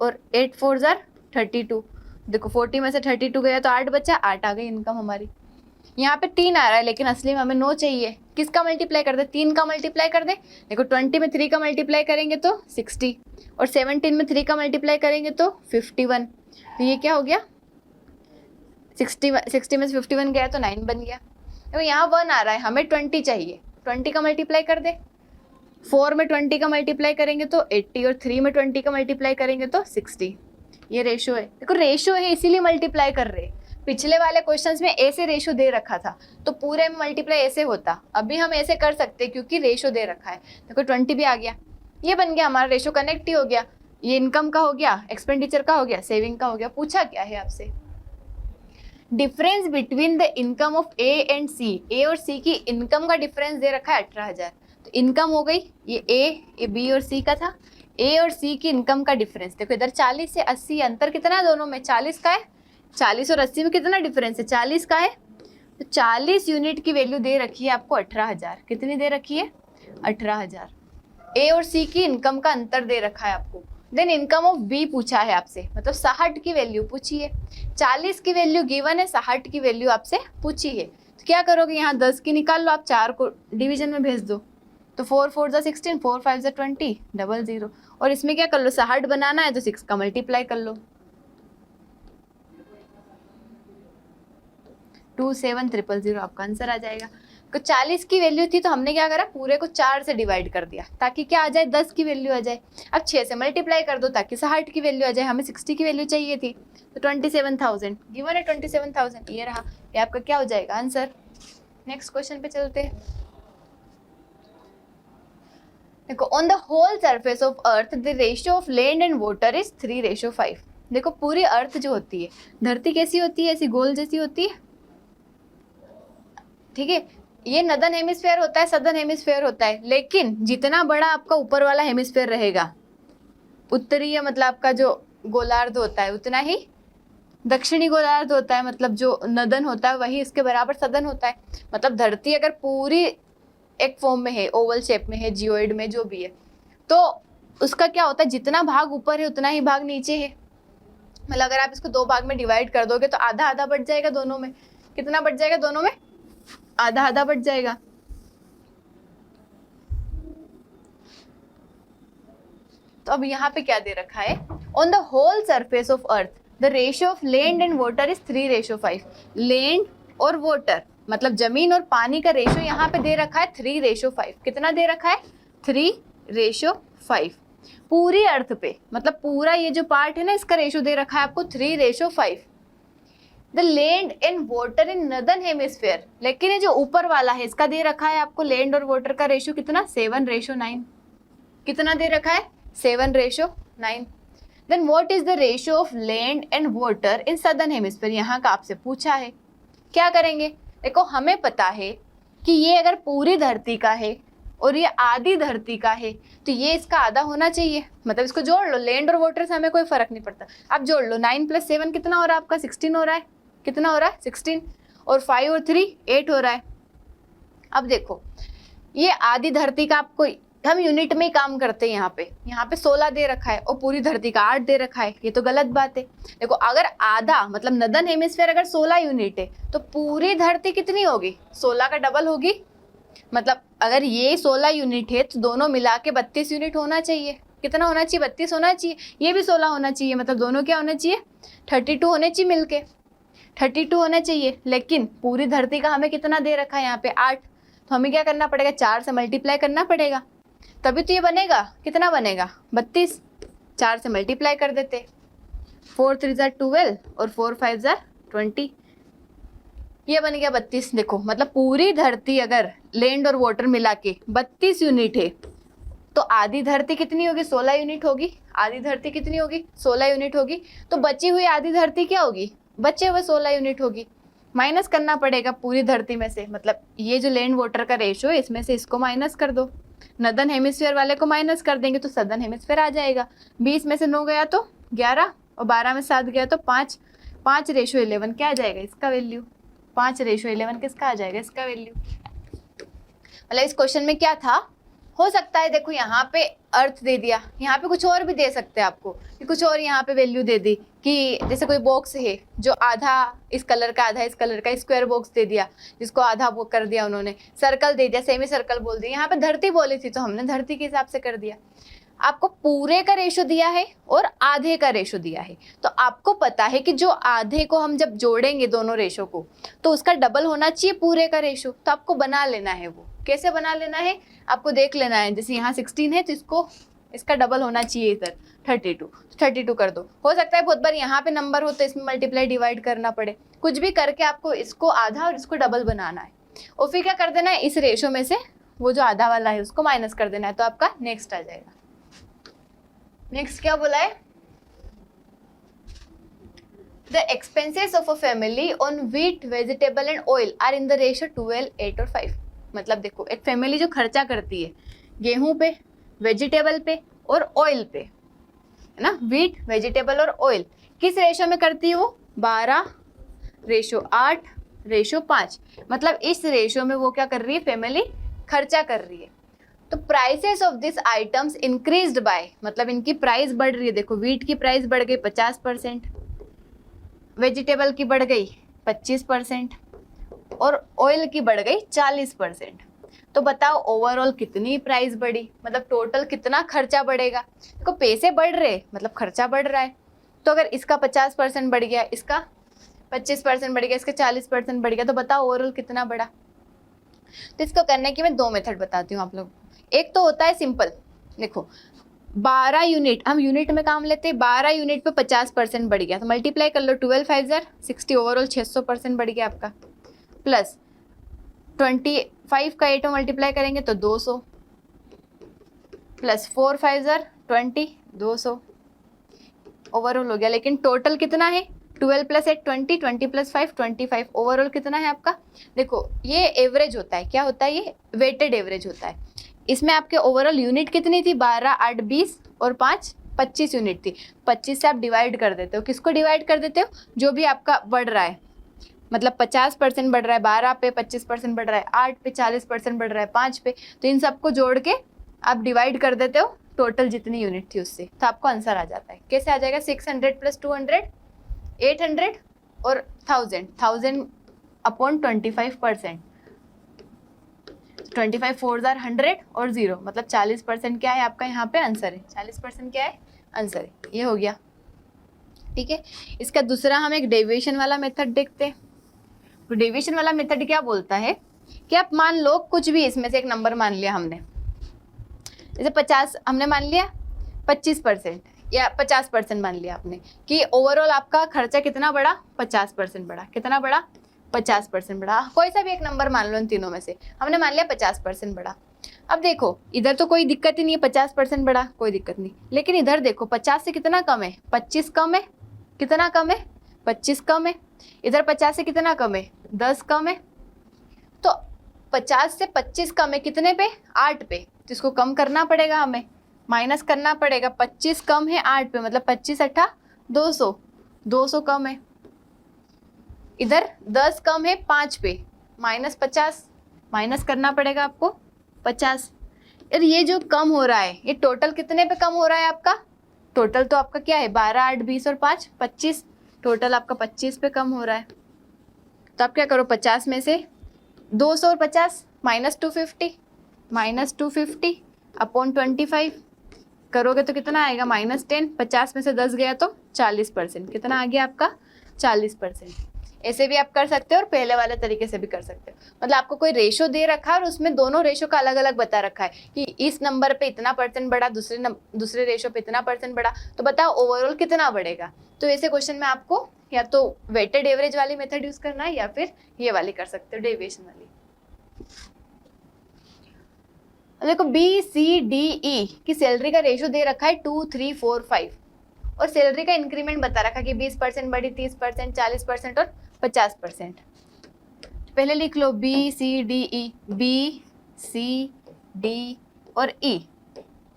और 8 4 32। देखो 40 में से 32 गया तो 8 बचा, 8 आ गई इनकम हमारी। यहाँ पे 3 आ रहा है लेकिन असली में हमें 9 चाहिए। किसका मल्टीप्लाई कर दे, 3 का मल्टीप्लाई कर दे। देखो 20 में 3 का मल्टीप्लाई करेंगे तो 60 और 17 में 3 का मल्टीप्लाई करेंगे तो 51। तो ये क्या हो गया, 60 में से 51 गया तो 9 बन गया। तो यहाँ 1 आ रहा है, हमें 20 चाहिए, 20 का मल्टीप्लाई कर दे। 4 में 20 का मल्टीप्लाई करेंगे तो 80 और 3 में 20 का मल्टीप्लाई करेंगे तो 60। ये रेशो है। देखो रेशो है इसीलिए मल्टीप्लाई कर रहे हैं। पिछले वाले क्वेश्चंस में ऐसे रेशो दे रखा था तो पूरे में मल्टीप्लाई ऐसे होता, अभी हम ऐसे कर सकते क्योंकि रेशो दे रखा है। देखो 20 भी आ गया, ये बन गया हमारा रेशो, कनेक्ट ही हो गया। ये इनकम का हो गया, एक्सपेंडिचर का हो गया, सेविंग का हो गया। पूछा क्या है आपसे, difference between the income of A and C. A और सी की इनकम का डिफरेंस दे रखा है 18,000। तो इनकम हो गई, ये बी और सी का था। ए और सी की इनकम का डिफरेंस देखो, इधर 40 से 80 अंतर कितना है दोनों में, 40 का है। 40 और 80 में कितना डिफरेंस है, 40 का है। तो 40 यूनिट की वैल्यू दे रखी है आपको 18,000। कितनी दे रखी है, 18,000। ए और सी की इनकम का अंतर दे रखा है आपको। देन इनकम ऑफ बी पूछा है आपसे, मतलब 60 की वैल्यू पूछी है। 40 की वैल्यू गिवन है, 60 की वैल्यू आपसे पूछी है। तो क्या करोगे, यहाँ 10 की निकाल लो, आप 4 को डिवीजन में भेज दो। तो 4 4 16, 4 5 20, 00। और इसमें क्या कर लो, 60 बनाना है तो 6 का मल्टीप्लाई कर लो। 27,000 आपका आंसर आ जाएगा। तो 40 की वैल्यू थी तो हमने क्या करा, पूरे को 4 से डिवाइड कर दिया ताकि क्या आ जाए, 10 की वैल्यू आ जाए। अब 6 से मल्टीप्लाई कर दो ताकि 60 की वैल्यू आ जाए। हमें 60 की वैल्यू चाहिए थी तो 27,000 गिवन है, 27,000 ये रहा। ये आपका क्या हो जाएगा, आंसर। नेक्स्ट क्वेश्चन पे चलते हैं। देखो on the whole surface of earth the ratio of land and water is 3:5। देखो पूरी अर्थ जो होती है, धरती कैसी होती है, ऐसी गोल जैसी होती है, ठीक है। ये नदन हेमिस्फेयर होता है, सदर्न हेमिस्फेयर होता है। लेकिन जितना बड़ा आपका ऊपर वाला हेमिस्फेयर रहेगा, उत्तरीय मतलब आपका जो गोलार्ध होता है, उतना ही दक्षिणी गोलार्ध होता है, मतलब जो नदन होता है वही इसके बराबर सदन होता है। मतलब धरती अगर पूरी एक फॉर्म में है, ओवल शेप में है, जियोइड में जो भी है, तो उसका क्या होता है, जितना भाग ऊपर है उतना ही भाग नीचे है। मतलब अगर आप इसको 2 भाग में डिवाइड कर दोगे तो आधा आधा बढ़ जाएगा दोनों में। कितना बढ़ जाएगा दोनों में, आधा आधा बढ़ जाएगा। तो अब यहाँ पे क्या दे रखा है, on the whole surface of earth the ratio of land and water is 3:5। Land और वाटर मतलब जमीन और पानी का रेशियो यहाँ पे दे रखा है 3:5। कितना दे रखा है, 3:5। पूरी अर्थ पे मतलब पूरा ये जो पार्ट है ना, इसका रेशियो दे रखा है आपको 3:5। The land and water in northern hemisphere, लेकिन ये जो ऊपर वाला है इसका दे रखा है आपको लैंड और वाटर का रेशियो कितना, 7:9। कितना दे रखा है, 7:9। Then what is the ratio of land and water in southern hemisphere, यहाँ का आपसे पूछा है। क्या करेंगे, देखो हमें पता है कि ये अगर पूरी धरती का है और ये आधी धरती का है तो ये इसका आधा होना चाहिए। मतलब इसको जोड़ लो, लैंड और वाटर से हमें कोई फर्क नहीं पड़ता। आप जोड़ लो, 9 + 7 कितना हो रहा है आपका, 16 हो रहा है। कितना हो रहा है, 16। और 5 और 3 8 हो रहा है। अब देखो ये आधी धरती का, आपको हम यूनिट में ही काम करते हैं। यहाँ पे 16 दे रखा है और पूरी धरती का 8 दे रखा है, ये तो गलत बात है। देखो अगर आधा मतलब नदर्न हेमिस्फीयर अगर 16 यूनिट है तो पूरी धरती कितनी होगी, 16 का डबल होगी। मतलब अगर ये 16 यूनिट है तो दोनों मिला के 32 यूनिट होना चाहिए। कितना होना चाहिए, 32 होना चाहिए। ये भी 16 होना चाहिए, मतलब दोनों क्या होना चाहिए, 32 होने चाहिए मिलके, 32 होना चाहिए। लेकिन पूरी धरती का हमें कितना दे रखा है यहाँ पे, 8। तो हमें क्या करना पड़ेगा, 4 से मल्टीप्लाई करना पड़ेगा, तभी तो ये बनेगा। कितना बनेगा, 32। 4 से मल्टीप्लाई कर देते 4 3 जार 12 और 4 5 जार 20, ये बन गया 32। देखो मतलब पूरी धरती अगर लैंड और वाटर मिला के 32 यूनिट है तो आधी धरती कितनी होगी? 16 यूनिट होगी। आधी धरती कितनी होगी? 16 यूनिट होगी। तो बची हुई आधी धरती क्या होगी? बचे हुए 16 यूनिट होगी। माइनस करना पड़ेगा पूरी धरती में से, मतलब ये जो लैंड वाटर का रेशो है इसमें से इसको माइनस कर दो। नदन हेमिस्फीयर वाले को माइनस कर देंगे तो सदर्न हेमिस्फीयर आ जाएगा। 20 में से 9 गया तो 11 और 12 में 7 गया तो 5। 5:11 क्या आ जाएगा इसका वैल्यू? 5:11 किसका आ जाएगा इसका वैल्यू? मतलब इस क्वेश्चन में क्या था, हो सकता है देखो यहाँ पे अर्थ दे दिया, यहाँ पे कुछ और भी दे सकते हैं आपको कि कुछ और यहाँ पे वैल्यू दे दी कि जैसे कोई बॉक्स है जो आधा इस कलर का आधा इस कलर का, स्क्वायर बॉक्स दे दिया जिसको आधा वो कर दिया उन्होंने, सर्कल दे दिया, सेमी सर्कल बोल दिया। यहाँ पे धरती बोली थी तो हमने धरती के हिसाब से कर दिया। आपको पूरे का रेशो दिया है और आधे का रेशो दिया है, तो आपको पता है कि जो आधे को हम जब जोड़ेंगे दोनों रेशो को तो उसका डबल होना चाहिए पूरे का रेशो। तो आपको बना लेना है, वो कैसे बना लेना है आपको देख लेना है। जैसे यहाँ 16 है तो इसको इसका डबल होना चाहिए इधर 32, 32 कर दो। हो सकता है बहुत बार यहाँ पे नंबर हो तो इसमें मल्टीप्लाई डिवाइड करना पड़े, कुछ भी करके आपको इसको आधा और इसको डबल बनाना है। और फिर क्या कर देना है, इस रेशो में से वो जो आधा वाला है उसको माइनस कर देना है, तो आपका नेक्स्ट आ जाएगा। नेक्स्ट क्या बोला है, the expenses of a family on wheat vegetable and oil are in the ratio 12 8 और 5। मतलब देखो एक फैमिली जो खर्चा करती है गेहूं पे, वेजिटेबल पे और ऑयल पे, है ना, व्हीट वेजिटेबल और ऑयल किस रेशो में करती है वो? 12:8:5। मतलब इस रेशो में वो क्या कर रही है, फैमिली खर्चा कर रही है। तो prices of this items increased by, मतलब इनकी प्राइस बढ़ रही है। देखो व्हीट की प्राइस बढ़ गई 50%, वेजिटेबल की बढ़ गई 25% और ऑयल की बढ़ गई 40%। तो बताओ ओवरऑल कितनी प्राइस बढ़ी, मतलब टोटल कितना खर्चा बढ़ेगा। देखो पैसे बढ़ रहे मतलब खर्चा बढ़ रहा है, तो अगर इसका 50% बढ़ गया, इसका 25% बढ़ गया, इसका 40% बढ़ गया, तो बताओ ओवरऑल कितना बढ़ा। तो इसको करने की मैं दो मेथड बताती हूँ आप लोग। एक तो होता है सिंपल, देखो 12 यूनिट, हम यूनिट में काम लेते हैं, 12 यूनिट पे 50% बढ़ गया तो मल्टीप्लाई कर लो, 12 5 60, ओवरऑल 600% बढ़ गया आपका। प्लस 25 का 8 मल्टीप्लाई करेंगे तो 200, प्लस 4 5 20, 200 ओवरऑल हो गया। लेकिन टोटल कितना है, 12 + 8 20, 20 + 5 25, ओवरऑल कितना है आपका। देखो ये एवरेज होता है, क्या होता है, ये वेटेड एवरेज होता है। इसमें आपके ओवरऑल यूनिट कितनी थी, 12 8 20 और 5 25 यूनिट थी। 25 से आप डिवाइड कर देते हो, किसको डिवाइड कर देते हो, जो भी आपका बढ़ रहा है, मतलब 50% बढ़ रहा है 12 पे, 25% बढ़ रहा है 8 पे, 40% बढ़ रहा है 5 पे, तो इन सबको जोड़ के आप डिवाइड कर देते हो टोटल जितनी यूनिट थी उससे, तो आपको आंसर आ जाता है। कैसे आ जाएगा, 600 + 200 800 और 1000 अपॉन 25%, 25 4 100 और 0, मतलब 40% क्या है आपका यहाँ पे आंसर है। 40% क्या है आंसर है, ये हो गया। ठीक है, इसका दूसरा हम एक डेविएशन वाला मेथड देखते हैं। तो डेविएशन वाला मेथड क्या बोलता है कि आप मान लो कुछ भी इसमें से एक नंबर मान लिया हमने, जैसे 50 हमने मान लिया, 25% या 50% मान लिया आपने कि ओवरऑल आपका खर्चा कितना बढ़ा, 50% बढ़ा। कितना बढ़ा, 50% बढ़ा। कोई सा भी एक नंबर मान लो इन तीनों में से, हमने मान लिया 50% बढ़ा। अब देखो इधर तो कोई दिक्कत ही नहीं है, 50% बढ़ा कोई दिक्कत नहीं, लेकिन इधर देखो 50 से कितना कम है, 25 कम है, कितना कम है, 25 कम है। इधर 50 से कितना कम है, 10 कम है। तो 50 से 25 कम है कितने पे, 8 पे, तो इसको कम करना पड़ेगा, हमें माइनस करना पड़ेगा। 25 कम है 8 पे, मतलब 25 8 200, 200 कम है। इधर 10 कम है 5 पे, -50, माइनस करना पड़ेगा आपको 50। और ये जो कम हो रहा है ये टोटल कितने पे कम हो रहा है आपका, टोटल तो आपका क्या है 12 8 20 और 5 25, टोटल आपका 25 पे कम हो रहा है। तो आप क्या करो, 50 में से 200 और 50 -250, -250 अपॉन 25 करोगे तो कितना आएगा, -10। 50 में से 10 गया तो 40%, कितना आ गया आपका 40%। ऐसे भी आप कर सकते हो और पहले वाले तरीके से भी कर सकते हो। मतलब आपको कोई रेशो दे रखा है और उसमें दोनों रेशो का अलग अलग बता रखा है कि इस नंबर पे इतना % बढ़ा, दूसरे रेशो पे इतना % बढ़ा, तो बताओ ओवरऑल कितना बढ़ेगा। तो ऐसे क्वेश्चन में आपको या तो वेटेड एवरेज वाली मेथड यूज करना है या फिर ये वाली कर सकते हो, डेविएशन वाली। देखो बी सी डी ई की सैलरी का रेशियो दे रखा है 2, 3, 4, 5 और सैलरी का इंक्रीमेंट बता रखा कि 20% बढ़ी, 30%, 40% और 50%। पहले लिख लो B C D E, B C D और ई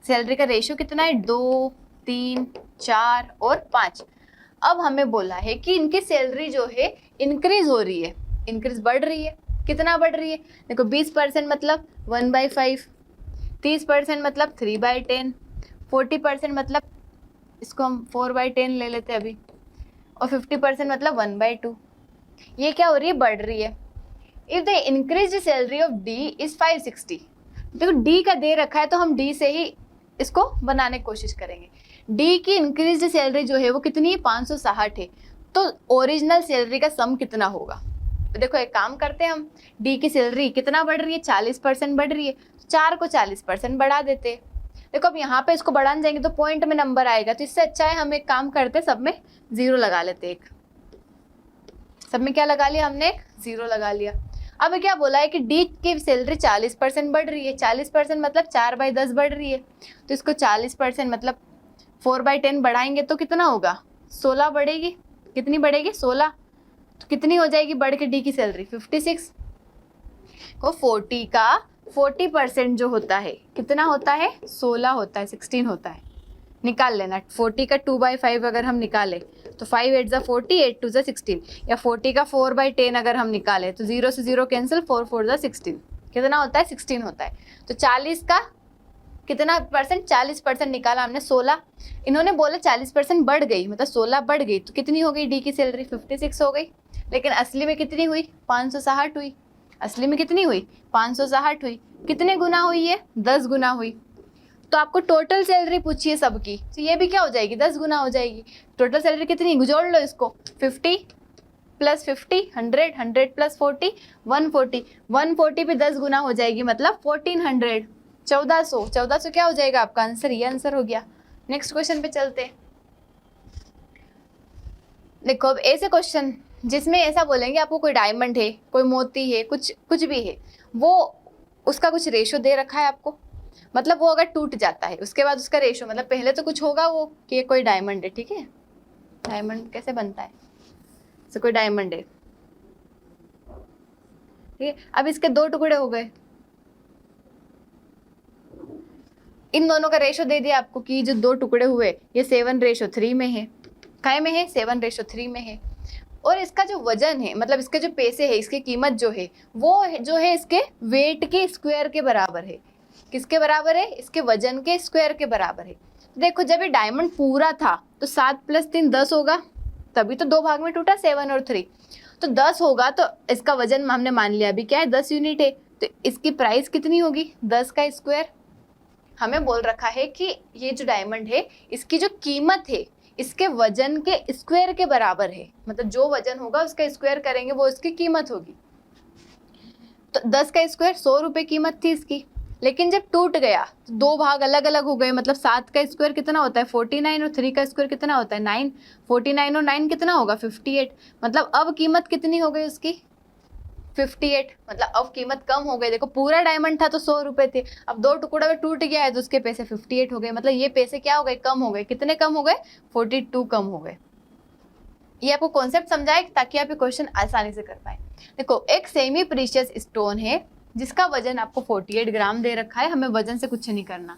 सैलरी का रेशियो कितना है 2, 3, 4 और 5। अब हमें बोला है कि इनकी सैलरी जो है इंक्रीज हो रही है, इंक्रीज बढ़ रही है। कितना बढ़ रही है? देखो 20% मतलब 1/5, 30% मतलब 3/10, 40% मतलब इसको हम 4/10 ले लेते हैं अभी, और 50% मतलब 1/2। ये क्या हो रही है? बढ़ रही है। If the increase salary of D is 560, देखो डी का दे रखा है तो हम डी से ही इसको बनाने की कोशिश करेंगे। डी की इंक्रीज सैलरी जो है वो कितनी है? 560 है। तो ओरिजिनल सैलरी का सम कितना होगा? तो देखो एक काम करते हैं हम, डी की सैलरी कितना बढ़ रही है? 40% बढ़ रही है, 4 को 40% बढ़ा देते हैं। देखो अब यहाँ पे इसको बढ़ाने जाएंगे तो पॉइंट में नंबर आएगा, तो इससे अच्छा है हम एक काम करते, सब में 0 लगा लेते। एक सब में क्या लगा लिया हमने? 0 लगा लिया। अब क्या बोला है कि डी की सैलरी 40% बढ़ रही है, 40% मतलब 4/10 बढ़ रही है, तो इसको 40% मतलब 4/10 बढ़ाएंगे तो कितना होगा? 16 बढ़ेगी। कितनी बढ़ेगी? 16। तो कितनी हो जाएगी बढ़ के डी की सैलरी? 56। को 40 का 40% जो होता है कितना होता है? 16 होता है, 16 होता है। निकाल लेना। 40 का 2/5 अगर हम निकालें तो 5 8 ज़ा 40, 8 2 ज़ा 16, या 40 का 4/10 अगर हम निकालें तो 0 से 0 कैंसिल, 4 4 ज़ा 16, कितना होता है? 16 होता है। तो 40 का कितना परसेंट? 40% निकाला हमने, 16। इन्होंने बोला 40% बढ़ गई, मतलब 16 बढ़ गई, तो कितनी हो गई डी की सैलरी? 56 हो गई। लेकिन असली में कितनी हुई? 560 हुई। असली में कितनी हुई? 560 हुई। कितने गुना हुई है? 10 गुना हुई। तो आपको टोटल सैलरी पूछिए सबकी, तो ये भी क्या हो जाएगी? 10 गुना हो जाएगी। टोटल सैलरी कितनी? जोड़ लो इसको, 50 + 50 100, 100 + 40 140, 140 पे 10 गुना हो जाएगी, मतलब 1400, 1400। 1400 क्या हो जाएगा आपका आंसर? ये आंसर हो गया। नेक्स्ट क्वेश्चन पे चलते हैं। देखो अब ऐसे क्वेश्चन जिसमें ऐसा बोलेंगे आपको कोई डायमंड है, कोई मोती है, कुछ भी है, वो उसका कुछ रेशो दे रखा है आपको, मतलब वो अगर टूट जाता है उसके बाद उसका रेशो, मतलब पहले तो कुछ होगा वो कि ये कोई डायमंड है, ठीक है। डायमंड कैसे बनता है? जैसे कोई डायमंड है, ठीक है। अब इसके 2 टुकड़े हो गए, इन दोनों का रेशो दे दिया आपको कि जो 2 टुकड़े हुए ये 7:3 में है। काय में है? 7:3 में है। और इसका जो वजन है, मतलब इसके जो पैसे है, इसकी कीमत जो है वो जो है इसके वेट के स्क्वायर के बराबर है। किसके बराबर है? इसके वजन के स्क्वायर के बराबर है। देखो जब ये डायमंड पूरा था तो 7 + 3 10 होगा, तभी तो 2 भाग में टूटा, 7 और 3। तो 10 होगा तो इसका वजन हमने मान लिया अभी क्या है? 10 यूनिट है। तो इसकी प्राइस कितनी होगी? 10 का स्क्वायर। हमें बोल रखा है कि ये जो डायमंड है इसकी जो कीमत है इसके वजन के स्क्वायर के बराबर है, मतलब जो वजन होगा उसका स्क्वायर करेंगे वो इसकी कीमत होगी। तो 10 का स्क्वायर 100 रुपये कीमत थी इसकी, लेकिन जब टूट गया तो 2 भाग अलग अलग हो गए, मतलब 7 का स्क्वायर कितना होता है? 49, और 3 का स्क्वायर कितना होता है? 9। 49 और 9 कितना होगा? 58। मतलब अब कीमत कितनी हो गई उसकी? 58। मतलब अब कीमत कम हो गई। देखो पूरा डायमंड था तो 100 रुपये थे, अब 2 टुकड़ा में टूट गया है तो उसके पैसे 58 हो गए। मतलब ये पैसे क्या हो गए? कम हो गए। कितने कम हो गए? 42 कम हो गए। ये आपको कॉन्सेप्ट समझाए ताकि आप ये क्वेश्चन आसानी से कर पाए। देखो एक सेमी प्रीशियस स्टोन है जिसका वजन आपको 48 ग्राम दे रखा है, हमें वजन से कुछ नहीं करना।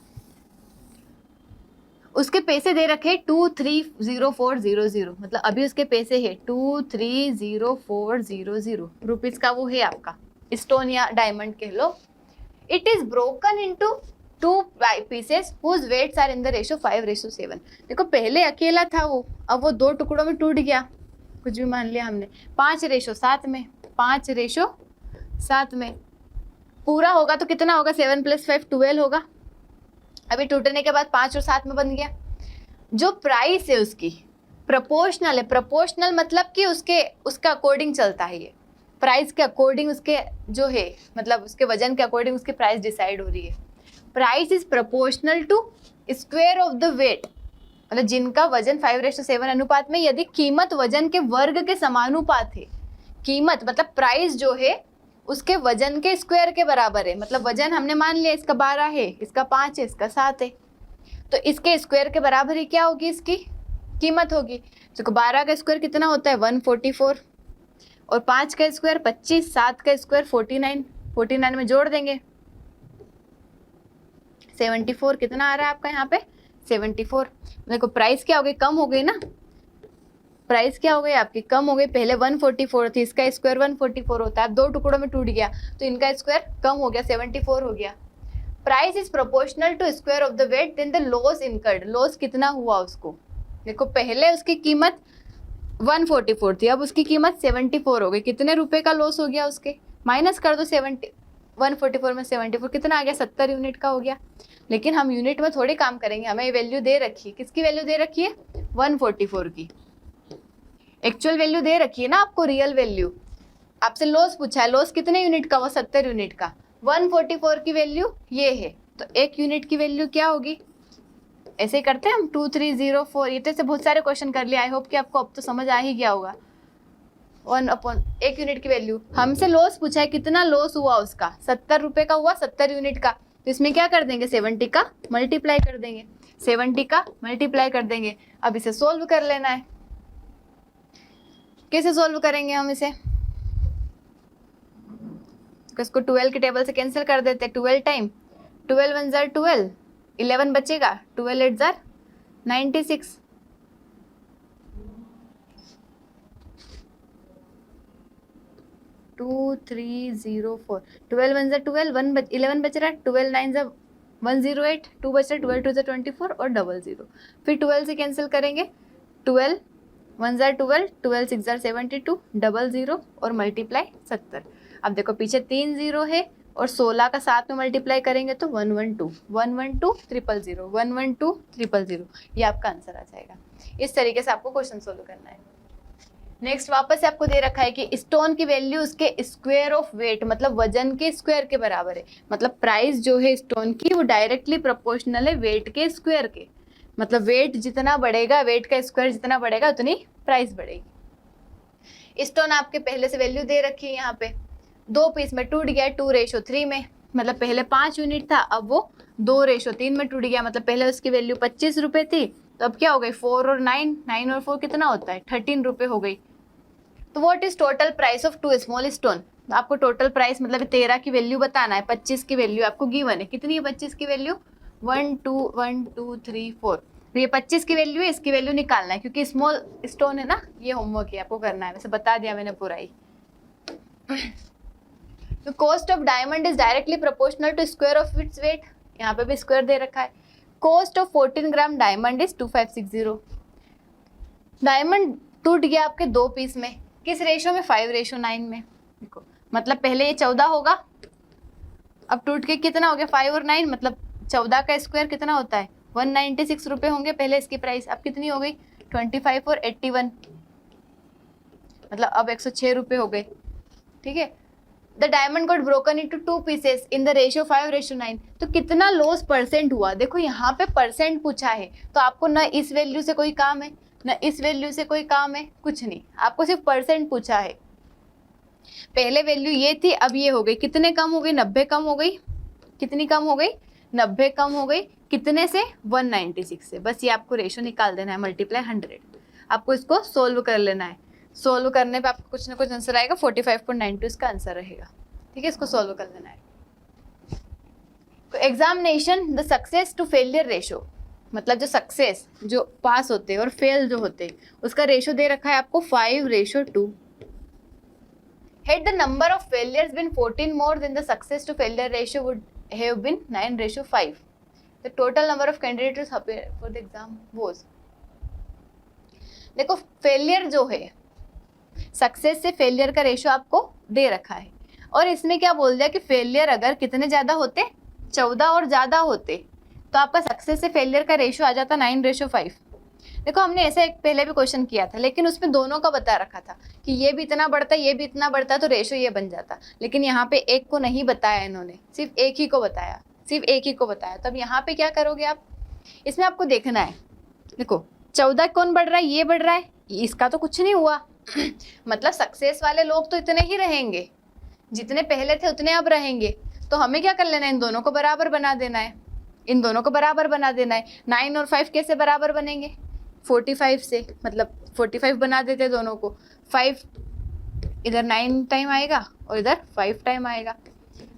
उसके पैसे दे रखे 230400, मतलब अभी उसके पैसे है 230400 रुपीज का वो है आपका स्टोन या डायमंड कह लो। It is broken into 2 pieces whose weights are in the ratio 5:7। देखो पहले अकेला था वो, अब वो 2 टुकड़ों में टूट गया, कुछ भी मान लिया हमने, 5:7 में, 5:7 में पूरा होगा तो कितना होगा? 7 + 5 12 होगा। अभी टूटने के बाद 5 और 7 में बन गया। जो प्राइस है उसकी प्रोपोर्शनल है। प्रोपोर्शनल मतलब कि उसका अकॉर्डिंग चलता है, ये प्राइस के अकॉर्डिंग उसके जो है, मतलब उसके वजन के अकॉर्डिंग उसकी प्राइस डिसाइड हो रही है। Price is proportional to square of the weight मतलब जिनका वजन 5:7 अनुपात में, यदि कीमत वजन के वर्ग के समानुपात है, कीमत मतलब प्राइस जो है उसके वजन के स्क्वायर के बराबर है, मतलब वजन हमने मान लिया इसका 12 है, इसका 5 है, इसका 7 है, तो इसके स्क्वायर के बराबर ही क्या होगी, इसकी कीमत होगी। तो 12 का स्क्वायर कितना होता है 144, और 5 का स्क्वायर 25, 7 का स्क्वायर 49, 49 में जोड़ देंगे 74, कितना आ रहा है आपका यहाँ पे 74। देखो प्राइस क्या हो गई, कम हो गई ना, प्राइस क्या हो गई आपकी, कम हो गई। पहले 144 थी, इसका स्क्वायर 144 होता है, दो टुकड़ों में टूट गया तो इनका स्क्वायर कम हो गया, 74 हो गया। Price is proportional to square of the weight then the loss incurred, loss कितना हुआ उसको, देखो पहले उसकी कीमत 144 थी, अब उसकी कीमत 74 हो गई, कितने रुपए का लॉस हो गया उसके, माइनस कर दो 144 में 74 कितना आ गया, 70 यूनिट का हो गया। लेकिन हम यूनिट में थोड़ी काम करेंगे, हमें वैल्यू दे रखी है, किसकी वैल्यू दे रखी है 144 की, एक्चुअल वैल्यू दे रखी है ना आपको, रियल वैल्यू। आपसे लॉस पूछा है, लॉस कितने यूनिट का, वो 70 यूनिट का, 144 की वैल्यू ये है, तो एक यूनिट की वैल्यू क्या होगी, ऐसे ही करते हैं हम 2304, ये तो ऐसे बहुत सारे क्वेश्चन कर लिया, आई होप कि आपको अब तो समझ आ ही गया होगा। 1/1 यूनिट की वैल्यू, हमसे लॉस पूछा है, कितना लॉस हुआ उसका, 70 रुपए का हुआ, 70 यूनिट का, तो इसमें क्या कर देंगे 70 का मल्टीप्लाई कर देंगे, 70 का मल्टीप्लाई कर देंगे। अब इसे सोल्व कर लेना है, कैसे सोल्व करेंगे हम इसे, तो इसको 12 के टेबल से कैंसिल कर देते हैं, 12 टाइम 12 1 जार 12, 11 बचेगा, 12 8 जार 96, 2304, 12 1 जार 12, 11 बच रहा है, 12 9 जार 108, 2 बच रहा है, 12 2 जार 24 और 00, फिर 12 से कैंसिल करेंगे, 12 1 जार 12, 12 6 जार 72, 00 और मल्टीप्लाई 70। अब देखो पीछे 3 0 है और 16 का 7 में मल्टीप्लाई करेंगे तो 112 112 000 112 000, ये आपका आंसर आ जाएगा। इस तरीके से आपको क्वेश्चन सोल्व करना है। नेक्स्ट वापस से आपको दे रखा है कि स्टोन की वैल्यू उसके स्क्वायर ऑफ वेट, मतलब वजन के स्क्वायर के बराबर है, मतलब प्राइस जो है स्टोन की वो डायरेक्टली प्रोपोर्शनल है वेट के स्क्वायर के, मतलब वेट जितना बढ़ेगा, वेट का स्क्वायर जितना बढ़ेगा उतनी प्राइस बढ़ेगी। स्टोन आपके पहले से वैल्यू दे रखी है, यहाँ पे 2 पीस में टूट गया 2:3 में, मतलब पहले 5 यूनिट था, अब वो 2:3 में टूट गया, मतलब पहले उसकी वैल्यू 25 रुपए थी, तो अब क्या हो गई 4 और 9, 9 और 4 कितना होता है 13 रुपए हो गई। तो what is total price of 2 small stone, आपको टोटल प्राइस मतलब 13 की वैल्यू बताना है, 25 की वैल्यू आपको गिवन है, कितनी है 25 की वैल्यू 1 2 3 4, तो ये 25 की वैल्यू है, इसकी वैल्यू निकालना है क्योंकि स्मॉल स्टोन है ना, ये होमवर्क है आपको करना है, वैसे बता दिया मैंने पूरा ही। तो cost of diamond is directly proportional to square of its weight, यहाँ पे भी स्क्वायर दे रखा है। Cost of 14 gram diamond is 2560। Diamond टूट गया आपके 2 पीस में, किस रेशो में 5:9 में, देखो मतलब पहले ये 14 होगा, अब टूट के कितना हो गया 5 और 9, मतलब 14 का स्क्वायर कितना होता है 196 रुपए होंगे पहले इसकी प्राइस, अब कितनी हो गई 25 और 81, मतलब अब 106 रुपए हो गए, ठीक है। The diamond got broken into 2 pieces in the ratio 5:9, तो कितना लॉस परसेंट हुआ, देखो यहाँ पे परसेंट पूछा है, तो आपको न इस वैल्यू से कोई काम है न इस वैल्यू से कोई काम है, कुछ नहीं, आपको सिर्फ परसेंट पूछा है। पहले वैल्यू ये थी, अब ये हो गई, कितने कम हो गई 90 कम हो गई, कितनी कम हो गई 90 कम हो गई, कितने से 196 से, बस ये आपको रेशो निकाल देना है मल्टीप्लाई 100, आपको इसको सोल्व कर लेना है, सोल्व करने पे आपको कुछ ना कुछ आंसर आएगा, 45.92 इसका आंसर रहेगा, ठीक है, इसको सोल्व कर लेना है। तो examination the success to failure ratio, मतलब जो सक्सेस जो पास होते हैं और फेल जो होते हैं उसका रेशो दे रखा है आपको 5:2। Had the number of failures been 14 more than the success to failure ratio would have been 9:5. The total number of candidates for the exam was, देखो फेलियर जो है, सक्सेस से फेलियर का रेशो आपको दे रखा है, और इसमें क्या बोल दिया कि फेलियर अगर कितने ज्यादा होते 14 और ज्यादा होते तो आपका सक्सेस से फेलियर का रेशो आ जाता 9:5। देखो हमने ऐसे एक पहले भी क्वेश्चन किया था, लेकिन उसमें दोनों का बता रखा था कि ये भी इतना बढ़ता ये भी इतना बढ़ता, तो रेशो ये बन जाता, लेकिन यहाँ पे एक को नहीं बताया इन्होंने, सिर्फ एक ही को बताया, सिर्फ एक ही को बताया। तब यहाँ पे क्या करोगे आप, इसमें आपको देखना है देखो 14 कौन बढ़ रहा है, ये बढ़ रहा है, इसका तो कुछ नहीं हुआ मतलब सक्सेस वाले लोग तो इतने ही रहेंगे, जितने पहले थे उतने अब रहेंगे। तो हमें क्या कर लेना है, इन दोनों को बराबर बना देना है, इन दोनों को बराबर बना देना है। 9 और 5 कैसे बराबर बनेंगे, 45 से, मतलब 45 बना देते दोनों को। 5 इधर 9 टाइम आएगा और इधर 5 टाइम आएगा।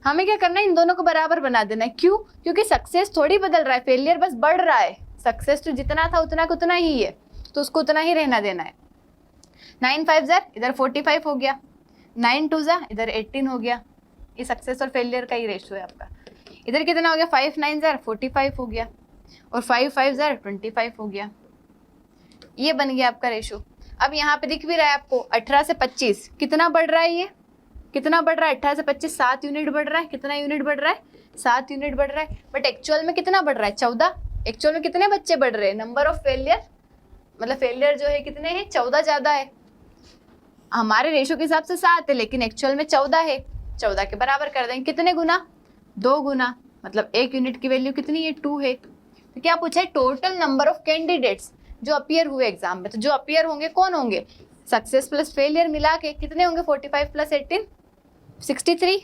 हमें क्या करना है, इन दोनों को बराबर बना देना है। क्यों, क्योंकि सक्सेस थोड़ी बदल रहा है, फेलियर बस बढ़ रहा है। सक्सेस तो जितना था उतना का उतना ही है, तो उसको उतना ही रहना देना है। 9 5 जार इधर 45 हो गया, 9 2 जा इधर 18 हो गया। ये सक्सेस और फेलियर का ही रेशो है आपका। इधर कितना हो गया, 5 9 जार 45 हो गया, और 5 5 जार 25 हो गया। ये बन गया आपका रेशो। अब यहाँ पे दिख भी रहा है आपको, 18 से 25 कितना बढ़ रहा है, ये कितना बढ़ रहा है, 18 से 25 7 यूनिट बढ़ रहा है। कितना यूनिट बढ़ रहा है, 7 यूनिट बढ़ रहा है। बट एक्चुअल में कितना बढ़ रहा है, 14। एक्चुअल में कितने बच्चे बढ़ रहे हैं, नंबर ऑफ फेलियर, मतलब फेलियर जो है कितने हैं, 14 ज्यादा है। हमारे रेशो के हिसाब से 7 है, लेकिन एक्चुअल में 14 है। 14 के बराबर कर देंगे, कितने गुना, 2 गुना, मतलब 1 यूनिट की वैल्यू कितनी है, 2 है। तो क्या पूछा है, टोटल नंबर ऑफ कैंडिडेट्स जो अपीयर हुए एग्जाम में। तो जो अपीयर होंगे कौन होंगे, सक्सेस प्लस फेलियर मिला के कितने होंगे, 45 प्लस 18 63।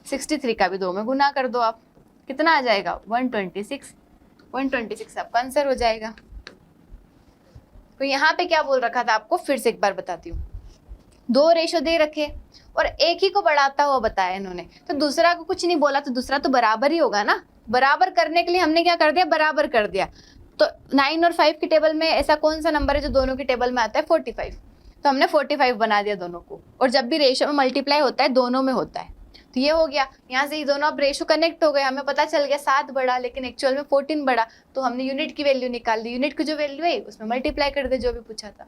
63 का भी 2 में गुना कर दो आप, कितना आ जाएगा, 126। 126 आपका आंसर हो जाएगा। तो यहाँ पे क्या बोल रखा था आपको, फिर से एक बार बताती हूँ। 2 रेशो दे रखे और एक ही को बढ़ाता हुआ बताया इन्होंने, तो दूसरा को कुछ नहीं बोला, तो दूसरा तो बराबर ही होगा ना। बराबर करने के लिए हमने क्या कर दिया, बराबर कर दिया। तो 9 और 5 की टेबल में ऐसा कौन सा नंबर है जो दोनों की टेबल में आता है, 45। तो हमने 45 बना दिया दोनों को। और जब भी रेशो में मल्टीप्लाई होता है दोनों में होता है, तो ये हो गया। यहाँ से ये दोनों अब रेशो कनेक्ट हो गए, हमें पता चल गया 7 बढ़ा, लेकिन एक्चुअल में 14 बढ़ा। तो हमने यूनिट की वैल्यू निकाल ली, यूनिट की जो वैल्यू है उसमें मल्टीप्लाई कर दे जो भी पूछा था।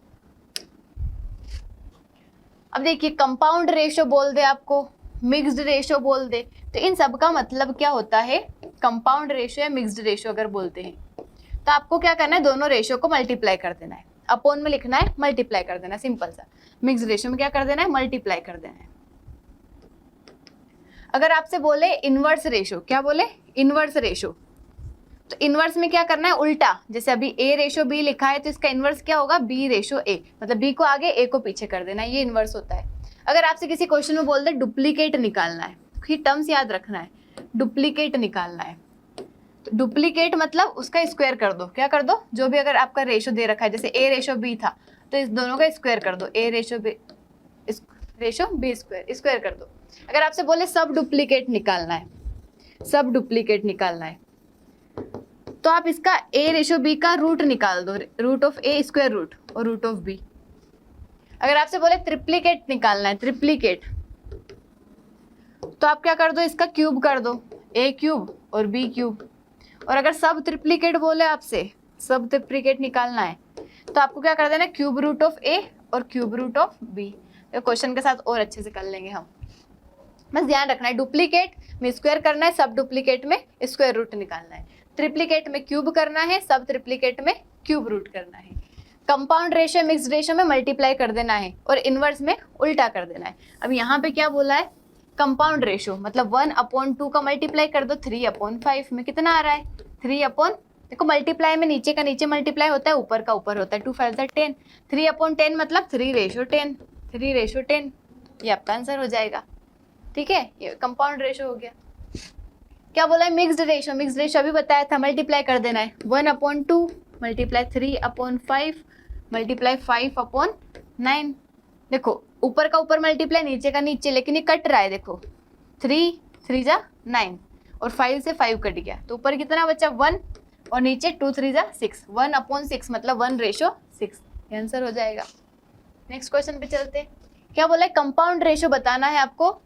अब देखिए कंपाउंड रेशो बोल दे आपको, मिक्स्ड रेशो बोल दे, तो इन सब का मतलब क्या होता है, कंपाउंड रेशो या मिक्स्ड रेशो अगर बोलते हैं तो आपको क्या करना है, दोनों रेशो को मल्टीप्लाई कर देना है। अपॉन में लिखना है, मल्टीप्लाई कर देना है, सिंपल सा। मिक्स्ड रेशो में क्या कर देना है, मल्टीप्लाई कर देना है। अगर आपसे बोले इनवर्स रेशो, क्या बोले, इनवर्स रेशो, तो इनवर्स में क्या करना है, उल्टा। जैसे अभी ए रेशो बी लिखा है तो इसका इनवर्स क्या होगा, बी रेशो ए, मतलब बी को आगे ए को पीछे कर देना, ये इनवर्स होता है। अगर आपसे किसी क्वेश्चन में बोल दे डुप्लीकेट निकालना है, ये टर्म्स याद रखना है, डुप्लीकेट निकालना है। डुप्लीकेट मतलब उसका स्क्वायर कर दो, क्या कर दो, जो भी अगर आपका रेशो दे रखा है, जैसे ए रेशो बी था तो इस दोनों का स्क्वायर कर दो, ए रेशो बी स्क्वायर, स्क्वायर कर दो। अगर आपसे बोले सब डुप्लीकेट निकालना है, सब डुप्लीकेट निकालना है, तो आप इसका ए रेशो बी का रूट निकाल दो, root of A square root और रूट ऑफ बी। अगर आपसे बोले ट्रिप्लीकेट निकालना है, ट्रिप्लीकेट, तो आप क्या कर दो, इसका क्यूब कर दो, ए क्यूब और बी क्यूब। और अगर सब ट्रिप्लीकेट बोले आपसे, सब ट्रिप्लीकेट निकालना है, तो आपको क्या कर देना, क्यूब रूट ऑफ ए और क्यूब रूट ऑफ बी। तो क्वेश्चन के साथ और अच्छे से कर लेंगे हम। बस ध्यान रखना है, डुप्लीकेट में स्क्वायर करना है, सब डुप्लीकेट में स्क्वायर रूट निकालना है, ट्रिप्लीकेट में क्यूब करना है, सब ट्रिप्लीकेट में क्यूब रूट करना है। कंपाउंड रेशो मिक्स्ड रेशो में मल्टीप्लाई कर देना है और इनवर्स में उल्टा कर देना है। अब यहाँ पे क्या बोला है, कंपाउंड रेशो मतलब 1/2 का मल्टीप्लाई कर दो 3/5 में, कितना आ रहा है 3/, देखो मल्टीप्लाई में नीचे का नीचे मल्टीप्लाई होता है, ऊपर का ऊपर होता है, 2 5 10, 3/10 मतलब 3/10, 3/10, ये आपका आंसर हो जाएगा। ठीक है, ये कंपाउंड रेशो हो गया। क्या बोला है, मिक्स्ड रेशो, मिक्स्ड रेशो अभी बताया था, मल्टीप्लाई कर देना है, 1/2 मल्टीप्लाई 3/5 मल्टीप्लाई 5/9। देखो ऊपर का ऊपर मल्टीप्लाई, नीचे का नीचे, लेकिन ये कट रहा है, देखो 3 3 जा 9 और 5 से 5 कट गया, तो ऊपर कितना बचा 1 और नीचे 2 3 जा 6, 1/6 मतलब 1/6, ये आंसर हो जाएगा। नेक्स्ट क्वेश्चन पे चलते हैं। क्या बोला है, कंपाउंड रेशो बताना है आपको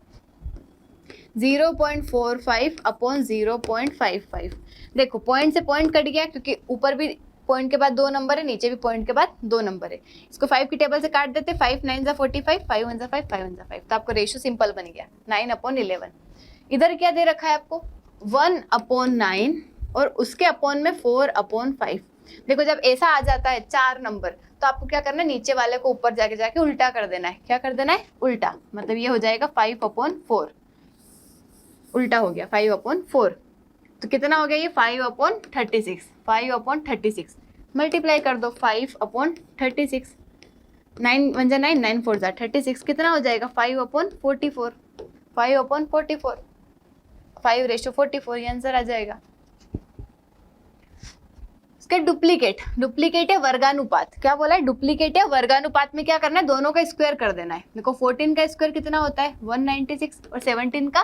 0.45/0.55। देखो पॉइंट से पॉइंट कट गया, क्योंकि ऊपर भी पॉइंट के बाद 2 नंबर है, नीचे भी पॉइंट के बाद 2 नंबर है। इसको 5 की टेबल से काट देते, 5 9 जा 45, 5 1 जा 5, 5 1 जा 5, तो आपको रेशो सिंपल बन गया 9/11। इधर क्या दे रखा है आपको 1/9 और उसके अपॉन में 4/5। देखो जब ऐसा आ जाता है 4 नंबर, तो आपको क्या करना है, नीचे वाले को ऊपर जाके उल्टा कर देना है। क्या कर देना है, उल्टा, मतलब ये हो जाएगा 5/4, उल्टा हो गया 5/4। तो कितना हो गया ये 5/36, 5/36। मल्टीप्लाई कर दो 5/36, 9 1 जा 9, 9 4 जा 36, कितना हो जाएगा 5/44, 5/44, 5:44, ये आंसर आ जाएगा। इसका डुप्लीकेट है वर्गानुपात, क्या बोला है, डुप्लीकेट है वर्गानुपात में क्या करना है, दोनों का स्क्वायर कर देना है। देखो 14 का स्क्वायर कितना होता है 196 और 17 का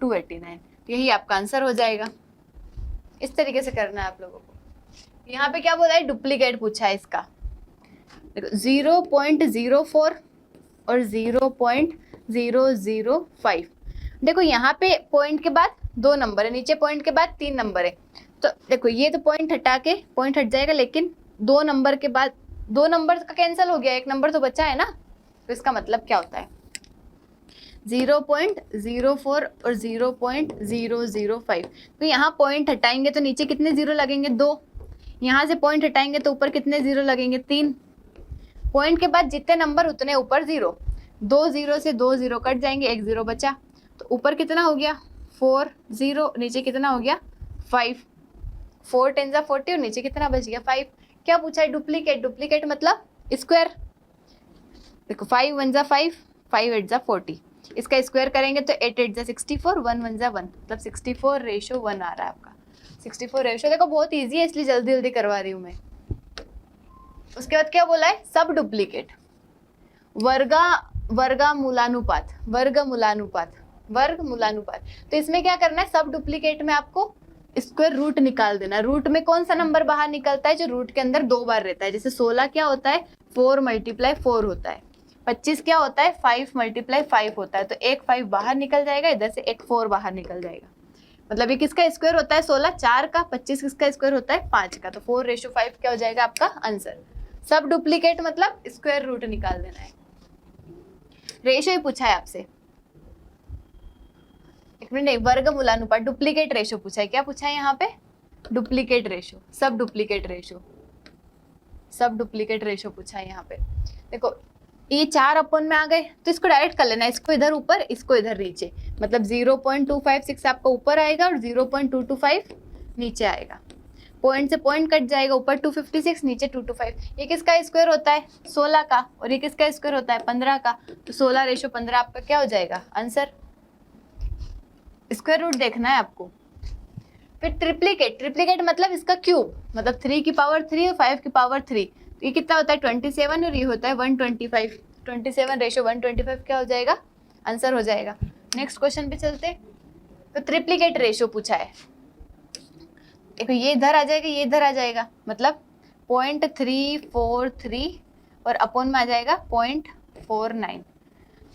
289, यही आपका आंसर हो जाएगा। इस तरीके से करना है आप लोगों को। यहाँ पे क्या बोला है, डुप्लीकेट पूछा है इसका। देखो 0.04 और 0.005, देखो यहाँ पे पॉइंट के बाद 2 नंबर है, नीचे पॉइंट के बाद 3 नंबर है, तो देखो ये तो पॉइंट हटा के पॉइंट हट जाएगा, लेकिन 2 नंबर के बाद 2 नंबर का कैंसिल हो गया, 1 नंबर तो बचा है ना, तो इसका मतलब क्या होता है 0.04 और 0.005। तो यहाँ पॉइंट हटाएंगे तो नीचे कितने जीरो लगेंगे 2, यहाँ से पॉइंट हटाएंगे तो ऊपर कितने जीरो लगेंगे 3, पॉइंट के बाद जितने नंबर उतने ऊपर जीरो, 2 जीरो से 2 जीरो कट जाएंगे, 1 जीरो बचा, तो ऊपर कितना हो गया 4 0, नीचे कितना हो गया 5, 4 10 जा 40 और नीचे कितना बच गया 5। क्या पूछा है डुप्लीकेट मतलब स्क्वायर। देखो 5 1 जा 5, 5 8 जा 40, इसका स्क्वायर करेंगे तो 8 8 जा 64, 1 1 जा 1, मतलब 64:1 आ रहा है आपका। 64 देखो बहुत ईजी है, इसलिए जल्दी जल्दी करवा रही हूँ मैं। उसके बाद क्या बोला है, सब डुप्लीकेट वर्गमूलानुपात। तो इसमें क्या करना है, सब डुप्लीकेट में आपको स्क्वायर रूट निकाल देना। रूट में कौन सा नंबर बाहर निकलता है, जो रूट के अंदर 2 बार रहता है। जैसे 16 क्या होता है 4 × 4 होता है, 25 क्या होता है 5 × 5 होता है, तो एक 5 बाहर निकल जाएगा, इधर से एक 4 बाहर निकल जाएगा। मतलब ये किसका स्क्वायर होता है 16 4 का, 25 किसका स्क्वायर होता है 5 का, तो 4:5 क्या हो जाएगा आपका आंसर। सब डुप्लीकेट मतलब स्क्वायर रूट निकाल देना है। रेशियो ही पूछा है आपसे, एक मिनट, वर्गमूलानुपात डुप्लीकेट रेशियो पूछा है। क्या पूछा है यहाँ पे, डुप्लीकेट रेशियो, सब डुप्लीकेट रेशियो पूछा है यहाँ पे। देखो ये 4 अपन में आ गए, तो इसको डायरेक्ट कर लेना, इसको इधर ऊपर इसको इधर नीचे, मतलब 0.256 आपका ऊपर आएगा और 0.225 नीचे आएगा। पॉइंट से पॉइंट कट जाएगा, ऊपर 256 नीचे 225। ये किसका स्क्वायर होता है 16 का, और ये किसका स्क्वायर होता है 15 का, तो 16:15 आपका क्या हो जाएगा आंसर। स्क्वायर रूट देखना है आपको। फिर ट्रिप्लीकेट मतलब इसका क्यूब, मतलब 3 की पावर 3 और 5 की पावर 3, ये कितना होता है 27 और ये होता है 125, 27:125 क्या हो जाएगा आंसर हो जाएगा। नेक्स्ट क्वेश्चन पे चलते। तो ट्रिप्लीकेट रेशियो पूछा है, देखो ये इधर आ जाएगा, ये इधर आ जाएगा, मतलब 0.343 और अपॉन में आ जाएगा 0.49।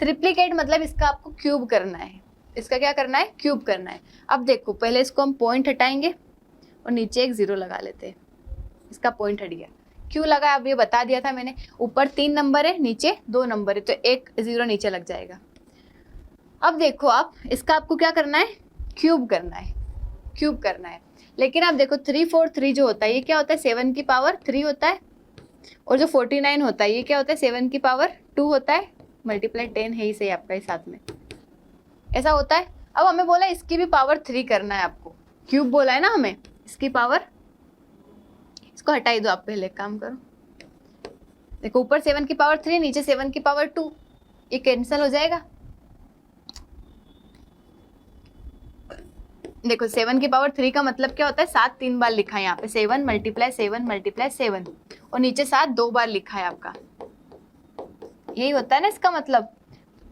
ट्रिप्लीकेट मतलब इसका आपको क्यूब करना है, इसका क्या करना है क्यूब करना है। अब देखो पहले इसको हम पॉइंट हटाएंगे और नीचे एक 0 लगा लेते हैं, इसका पॉइंट हट गया। क्यों लगा अब ये बता दिया था मैंने, ऊपर 3 नंबर है नीचे 2 नंबर है, तो एक 0 नीचे लग जाएगा। अब देखो आप इसका आपको क्या करना है क्यूब करना है। लेकिन आप देखो 343 जो होता है ये क्या होता है 7 की पावर 3 होता है, और जो 49 होता है ये क्या होता है 7 की पावर 2 होता है, मल्टीप्लाई 10 है ही सही आपका ही साथ में, ऐसा होता है। अब हमें बोला इसकी भी पावर 3 करना है आपको, क्यूब बोला है ना हमें, इसकी पावर, इसको हटाई दो आप, पहले काम करो। देखो ऊपर 7 की पावर 3 नीचे 7 की पावर 2, ये कैंसिल हो जाएगा। देखो 7 की पावर 3 का मतलब क्या होता है 7 3 बार लिखा है यहाँ पे, 7 × 7 और नीचे 7 2 बार लिखा है आपका, यही होता है ना इसका मतलब।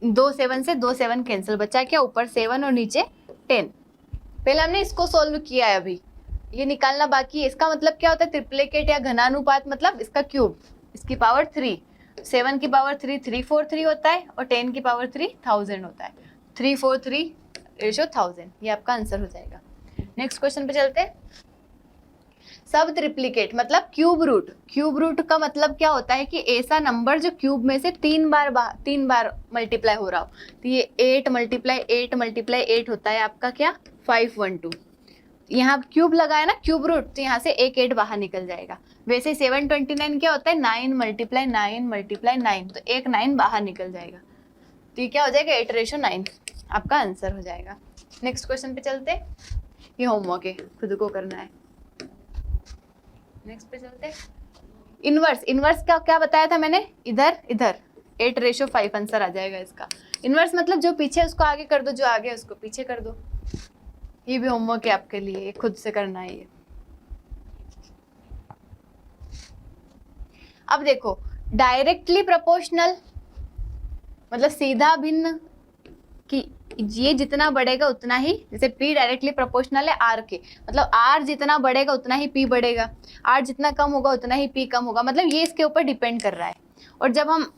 2 7 से 2 7 कैंसिल, बचा क्या ऊपर 7 और नीचे 10। पहले हमने इसको सोल्व किया है, अभी ये निकालना बाकी है। इसका मतलब क्या होता है ट्रिप्लीकेट या घनानुपात, मतलब इसका क्यूब, इसकी पावर 3, 7 की पावर 3 343 होता है और 10 की पावर 3 1000 होता है, 343:1000, ये आपका आंसर हो जाएगा। नेक्स्ट क्वेश्चन पे चलते हैं। सब ट्रिप्लीकेट मतलब क्यूब रूट का मतलब क्या होता है कि ऐसा नंबर जो क्यूब में से 3 बार मल्टीप्लाई हो रहा हो, तो ये 8 × 8 होता है आपका क्या 512। यहाँ क्यूब लगा है ना क्यूब रूट, तो यहाँ से एक 8 बाहर निकल जाएगा। वैसे 729 क्या होता है 9 × 9, तो एक 9 बाहर निकल जाएगा, तो ये क्या हो जाएगा 8:9 आपका आंसर हो जाएगा। नेक्स्ट क्वेश्चन पे चलते, ये होमवर्क है खुद को करना है। नेक्स्ट पे चलते। इनवर्स, इनवर्स का क्या बताया था मैंने, इधर इधर 8:5 आंसर आ जाएगा इसका। इनवर्स मतलब जो पीछे उसको आगे कर दो, जो आगे उसको पीछे कर दो। ये भी होमवर्क है आपके लिए, ये खुद से करना है ये। अब देखो डायरेक्टली प्रोपोर्शनल मतलब सीधा भिन्न, कि ये जितना बढ़ेगा उतना ही, जैसे P डायरेक्टली प्रोपोर्शनल है R के, मतलब R जितना बढ़ेगा उतना ही P बढ़ेगा, R जितना कम होगा उतना ही P कम होगा, मतलब ये इसके ऊपर डिपेंड कर रहा है। और जब हम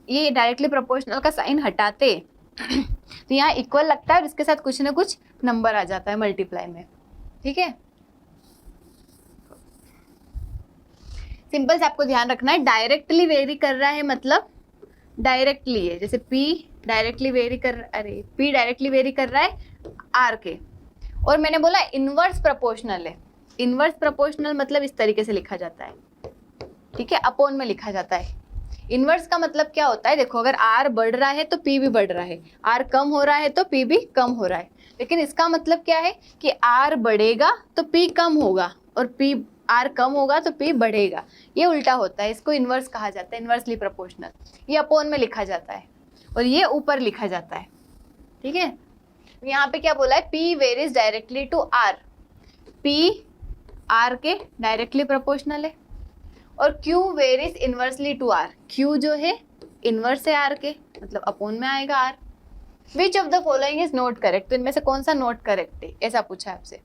ये डायरेक्टली प्रोपोर्शनल का साइन हटाते तो यहाँ इक्वल लगता है और इसके साथ कुछ ना कुछ नंबर आ जाता है मल्टीप्लाई में, ठीक है। सिंपल से आपको ध्यान रखना है, डायरेक्टली वेरी कर रहा है मतलब डायरेक्टली है, जैसे P डायरेक्टली वेरी कर, अरे P डायरेक्टली वेरी कर रहा है R के। और मैंने बोला इनवर्स प्रोपोर्शनल है, इनवर्स प्रोपोर्शनल मतलब इस तरीके से लिखा जाता है, ठीक है, अपोन में लिखा जाता है। इनवर्स का मतलब क्या होता है, देखो अगर R बढ़ रहा है तो P भी बढ़ रहा है, R कम हो रहा है तो P भी कम हो रहा है। लेकिन इसका मतलब क्या है कि R बढ़ेगा तो P कम होगा और R कम होगा तो P बढ़ेगा, ये उल्टा होता है, इसको इनवर्स कहा जाता है, इनवर्सली प्रोपोर्शनल। ये अपोन में लिखा जाता है और ये ऊपर लिखा जाता है, ठीक है। यहाँ पे क्या बोला है, P varies directly to R, P R के डायरेक्टली प्रोपोर्शनल है और Q varies inversely to R, Q जो है इनवर्स है R के, मतलब अपोन में आएगा R। Which of the following is not correct, तो इनमें से कौन सा नॉट करेक्ट है, ऐसा पूछा है आपसे।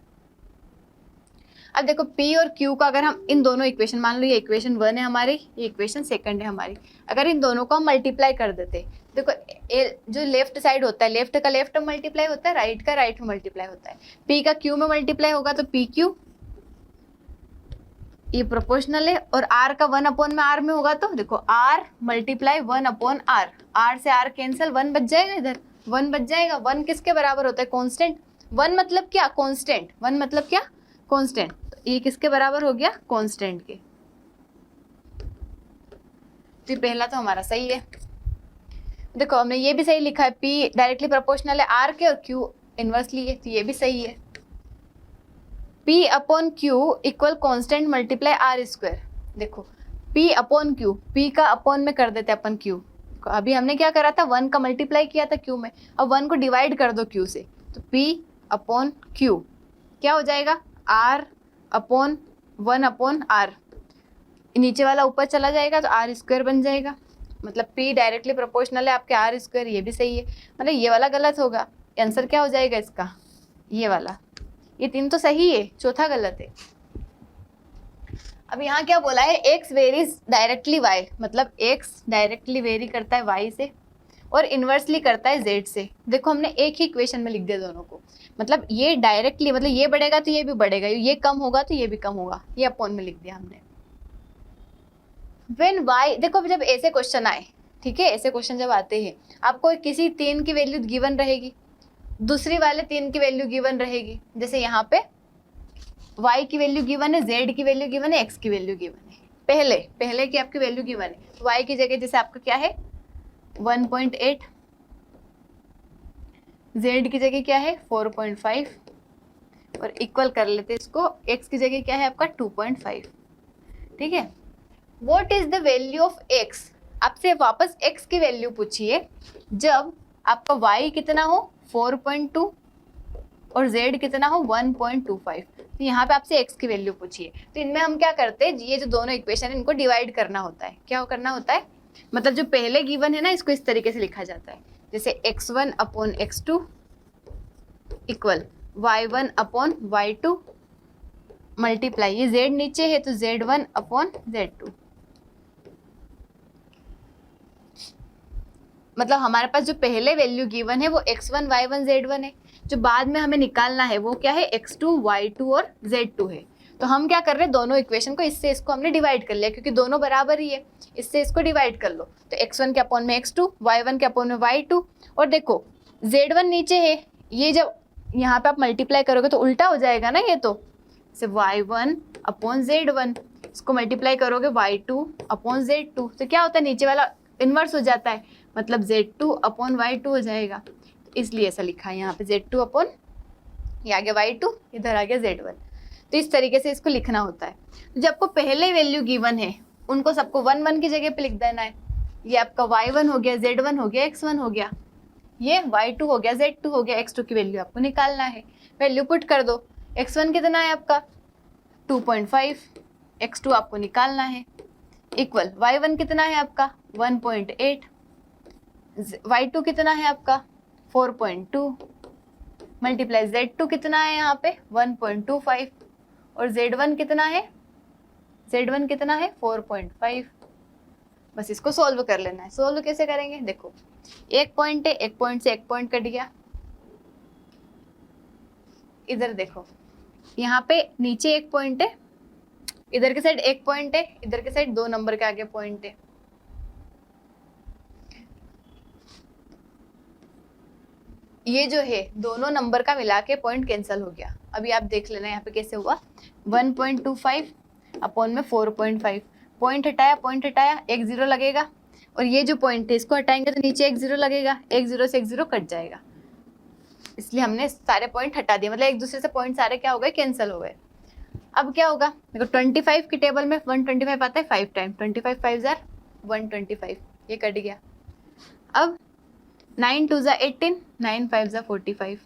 अब देखो P और Q का अगर हम इन दोनों इक्वेशन, मान लो ये इक्वेशन 1 है हमारी, ये इक्वेशन 2 है हमारी, अगर इन दोनों को हम मल्टीप्लाई कर देते, देखो जो लेफ्ट साइड होता है, लेफ्ट का लेफ्ट में मल्टीप्लाई होता है, राइट का राइट में मल्टीप्लाई होता है। P का Q में मल्टीप्लाई होगा तो PQ, ये प्रोपोर्शनल है, और R का 1 अपॉन में R में होगा तो देखो R multiply 1 upon R, R से R कैंसिल, 1 बच जाएगा, इधर 1 बच जाएगा। 1 किसके बराबर होता है, कांस्टेंट। 1 मतलब क्या, कांस्टेंट, 1 मतलब क्या, कांस्टेंट। तो ये किसके बराबर हो गया, कांस्टेंट के। तो पहला तो हमारा सही है। देखो हमने ये भी सही लिखा है, P डायरेक्टली प्रोपोर्शनल है R के और Q इनवर्सली है, तो ये भी सही है। P upon Q equal constant multiply R square. देखो P अपॉन Q, P का अपॉन में कर देते अपन Q, अभी हमने क्या करा था, 1 का मल्टीप्लाई किया था Q में, अब 1 को डिवाइड कर दो Q से, तो P अपॉन Q क्या हो जाएगा, R अपॉन 1 अपॉन R, नीचे वाला ऊपर चला जाएगा तो R स्क्वायर बन जाएगा। मतलब P डायरेक्टली प्रोपोर्शनल है आपके R स्क्वायर, ये भी सही है, मतलब ये वाला गलत होगा। आंसर क्या हो जाएगा इसका, ये वाला, ये 3 तो सही है, चौथा गलत है। अब यहाँ क्या बोला है, X वेरीज डायरेक्टली Y, मतलब X डायरेक्टली वेरी करता है Y से और इनवर्सली करता है Z से। देखो हमने एक ही इक्वेशन में लिख दिया दोनों को, मतलब ये डायरेक्टली मतलब ये बढ़ेगा तो ये भी बढ़ेगा, ये कम होगा तो ये भी कम होगा, ये अपॉन में लिख दिया हमने। When Y, देखो जब ऐसे क्वेश्चन आए, ठीक है, ऐसे क्वेश्चन जब आते हैं, आपको किसी 3 की वैल्यू गिवन रहेगी, दूसरी वाले 3 की वैल्यू गिवन रहेगी, जैसे यहाँ पे Y की वैल्यू गिवन है, Z की वैल्यू गिवन है, X की वैल्यू गिवन है, पहले की आपकी वैल्यू गिवन है, Y की जगह जैसे आपका क्या है 1.8, Z की जगह क्या है 4.5 और इक्वल कर लेते इसको, X की जगह क्या है आपका 2.5, ठीक है। What is the value of X, आपसे वापस X की वैल्यू पूछिए जब आपका Y कितना हो 4.2 और Z कितना हो 1.25, तो यहाँ पे आपसे X की वैल्यू पूछिए। तो इनमें हम क्या करते हैं, ये जो दोनों इक्वेशन है इनको डिवाइड करना होता है। क्या करना होता है, मतलब जो पहले गिवन है ना इसको इस तरीके से लिखा जाता है, जैसे x1 upon x2 equal y1 upon y2 multiply, ये z नीचे है तो z1 अपॉन z2। मतलब हमारे पास जो पहले वैल्यू गिवन है वो x1 y1 z1 है, जो बाद में हमें निकालना है वो क्या है x2 y2 और z2 है। तो हम क्या कर रहे हैं, दोनों इक्वेशन को इससे इसको हमने डिवाइड कर लिया, क्योंकि दोनों बराबर ही है, इससे इसको डिवाइड कर लो। तो x1 के अपॉन में x2, y1 के अपॉन में y2, और देखो z1 नीचे है, ये जब यहाँ पे आप मल्टीप्लाई करोगे तो उल्टा हो जाएगा ना, ये तो y1 अपॉन z1, इसको मल्टीप्लाई करोगे y2 अपॉन z2, तो क्या होता है नीचे वाला इन्वर्स हो जाता है, मतलब z2 अपॉन y2 हो जाएगा। तो इसलिए ऐसा लिखा है यहाँ पे z2 अपॉन, ये आ गया y2, इधर आ गया z1। तो इस तरीके से इसको लिखना होता है। तो जब आपको पहले वैल्यू गिवन है उनको सबको 1 1 की जगह पे लिख देना है। ये आपका y1 हो गया, z1 हो गया, x1 हो गया, ये y2 हो गया, z2 हो गया, x2 की वैल्यू आपको निकालना है। वैल्यू पुट कर दो। x1 कितना है आपका 2.5, x2 आपको निकालना है, इक्वल y1 कितना है आपका 1.8, y2 कितना है आपका 4.2, मल्टीप्लाई z2 कितना है यहाँ पे 1.25 और z1 कितना है 4.5। बस इसको सोल्व कर लेना है। सोल्व कैसे करेंगे, देखो एक पॉइंट है, एक पॉइंट से एक पॉइंट कट गया। इधर देखो यहाँ पे नीचे एक पॉइंट है, इधर के साइड एक पॉइंट है, इधर के साइड 2 नंबर के आगे पॉइंट है। ये जो है दोनों नंबर का मिला के पॉइंट कैंसिल हो गया। अभी आप देख लेना यहाँ पे कैसे हुआ, 1.25 अपॉन में 4.5, पॉइंट हटाया, एक 0 लगेगा और ये जो पॉइंट है इसको हटाएंगे तो नीचे एक 0 लगेगा, एक 0 से एक 0 कट जाएगा, इसलिए हमने सारे पॉइंट हटा दिए, मतलब एक दूसरे से पॉइंट सारे क्या हो गए, कैंसिल हो गए। अब क्या होगा, देखो 25 की टेबल में 125 आता है 5 टाइम, 25 5 जार 125, ये कट गया। अब 9 2 18, 9 5 45,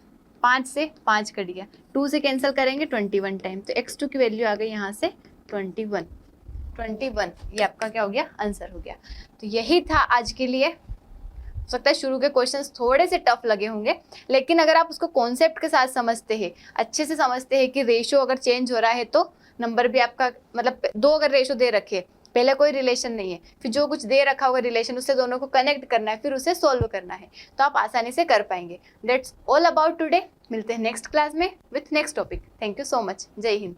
5 से 5 कट गया, 2 से कैंसिल करेंगे 21 टाइम, तो x2 की वैल्यू आ गई यहाँ से 21, ये आपका क्या हो गया, आंसर हो गया। तो यही था आज के लिए। हो सकता है शुरू के क्वेश्चंस थोड़े से टफ लगे होंगे, लेकिन अगर आप उसको कॉन्सेप्ट के साथ समझते हैं, अच्छे से समझते हैं कि रेशो अगर चेंज हो रहा है तो नंबर भी आपका, मतलब 2 अगर रेशो दे रखे, पहले कोई रिलेशन नहीं है, फिर जो कुछ दे रखा होगा रिलेशन उससे दोनों को कनेक्ट करना है, फिर उसे सॉल्व करना है, तो आप आसानी से कर पाएंगे। That's all about today. मिलते हैं नेक्स्ट क्लास में with next topic. Thank you so much. जय हिंद।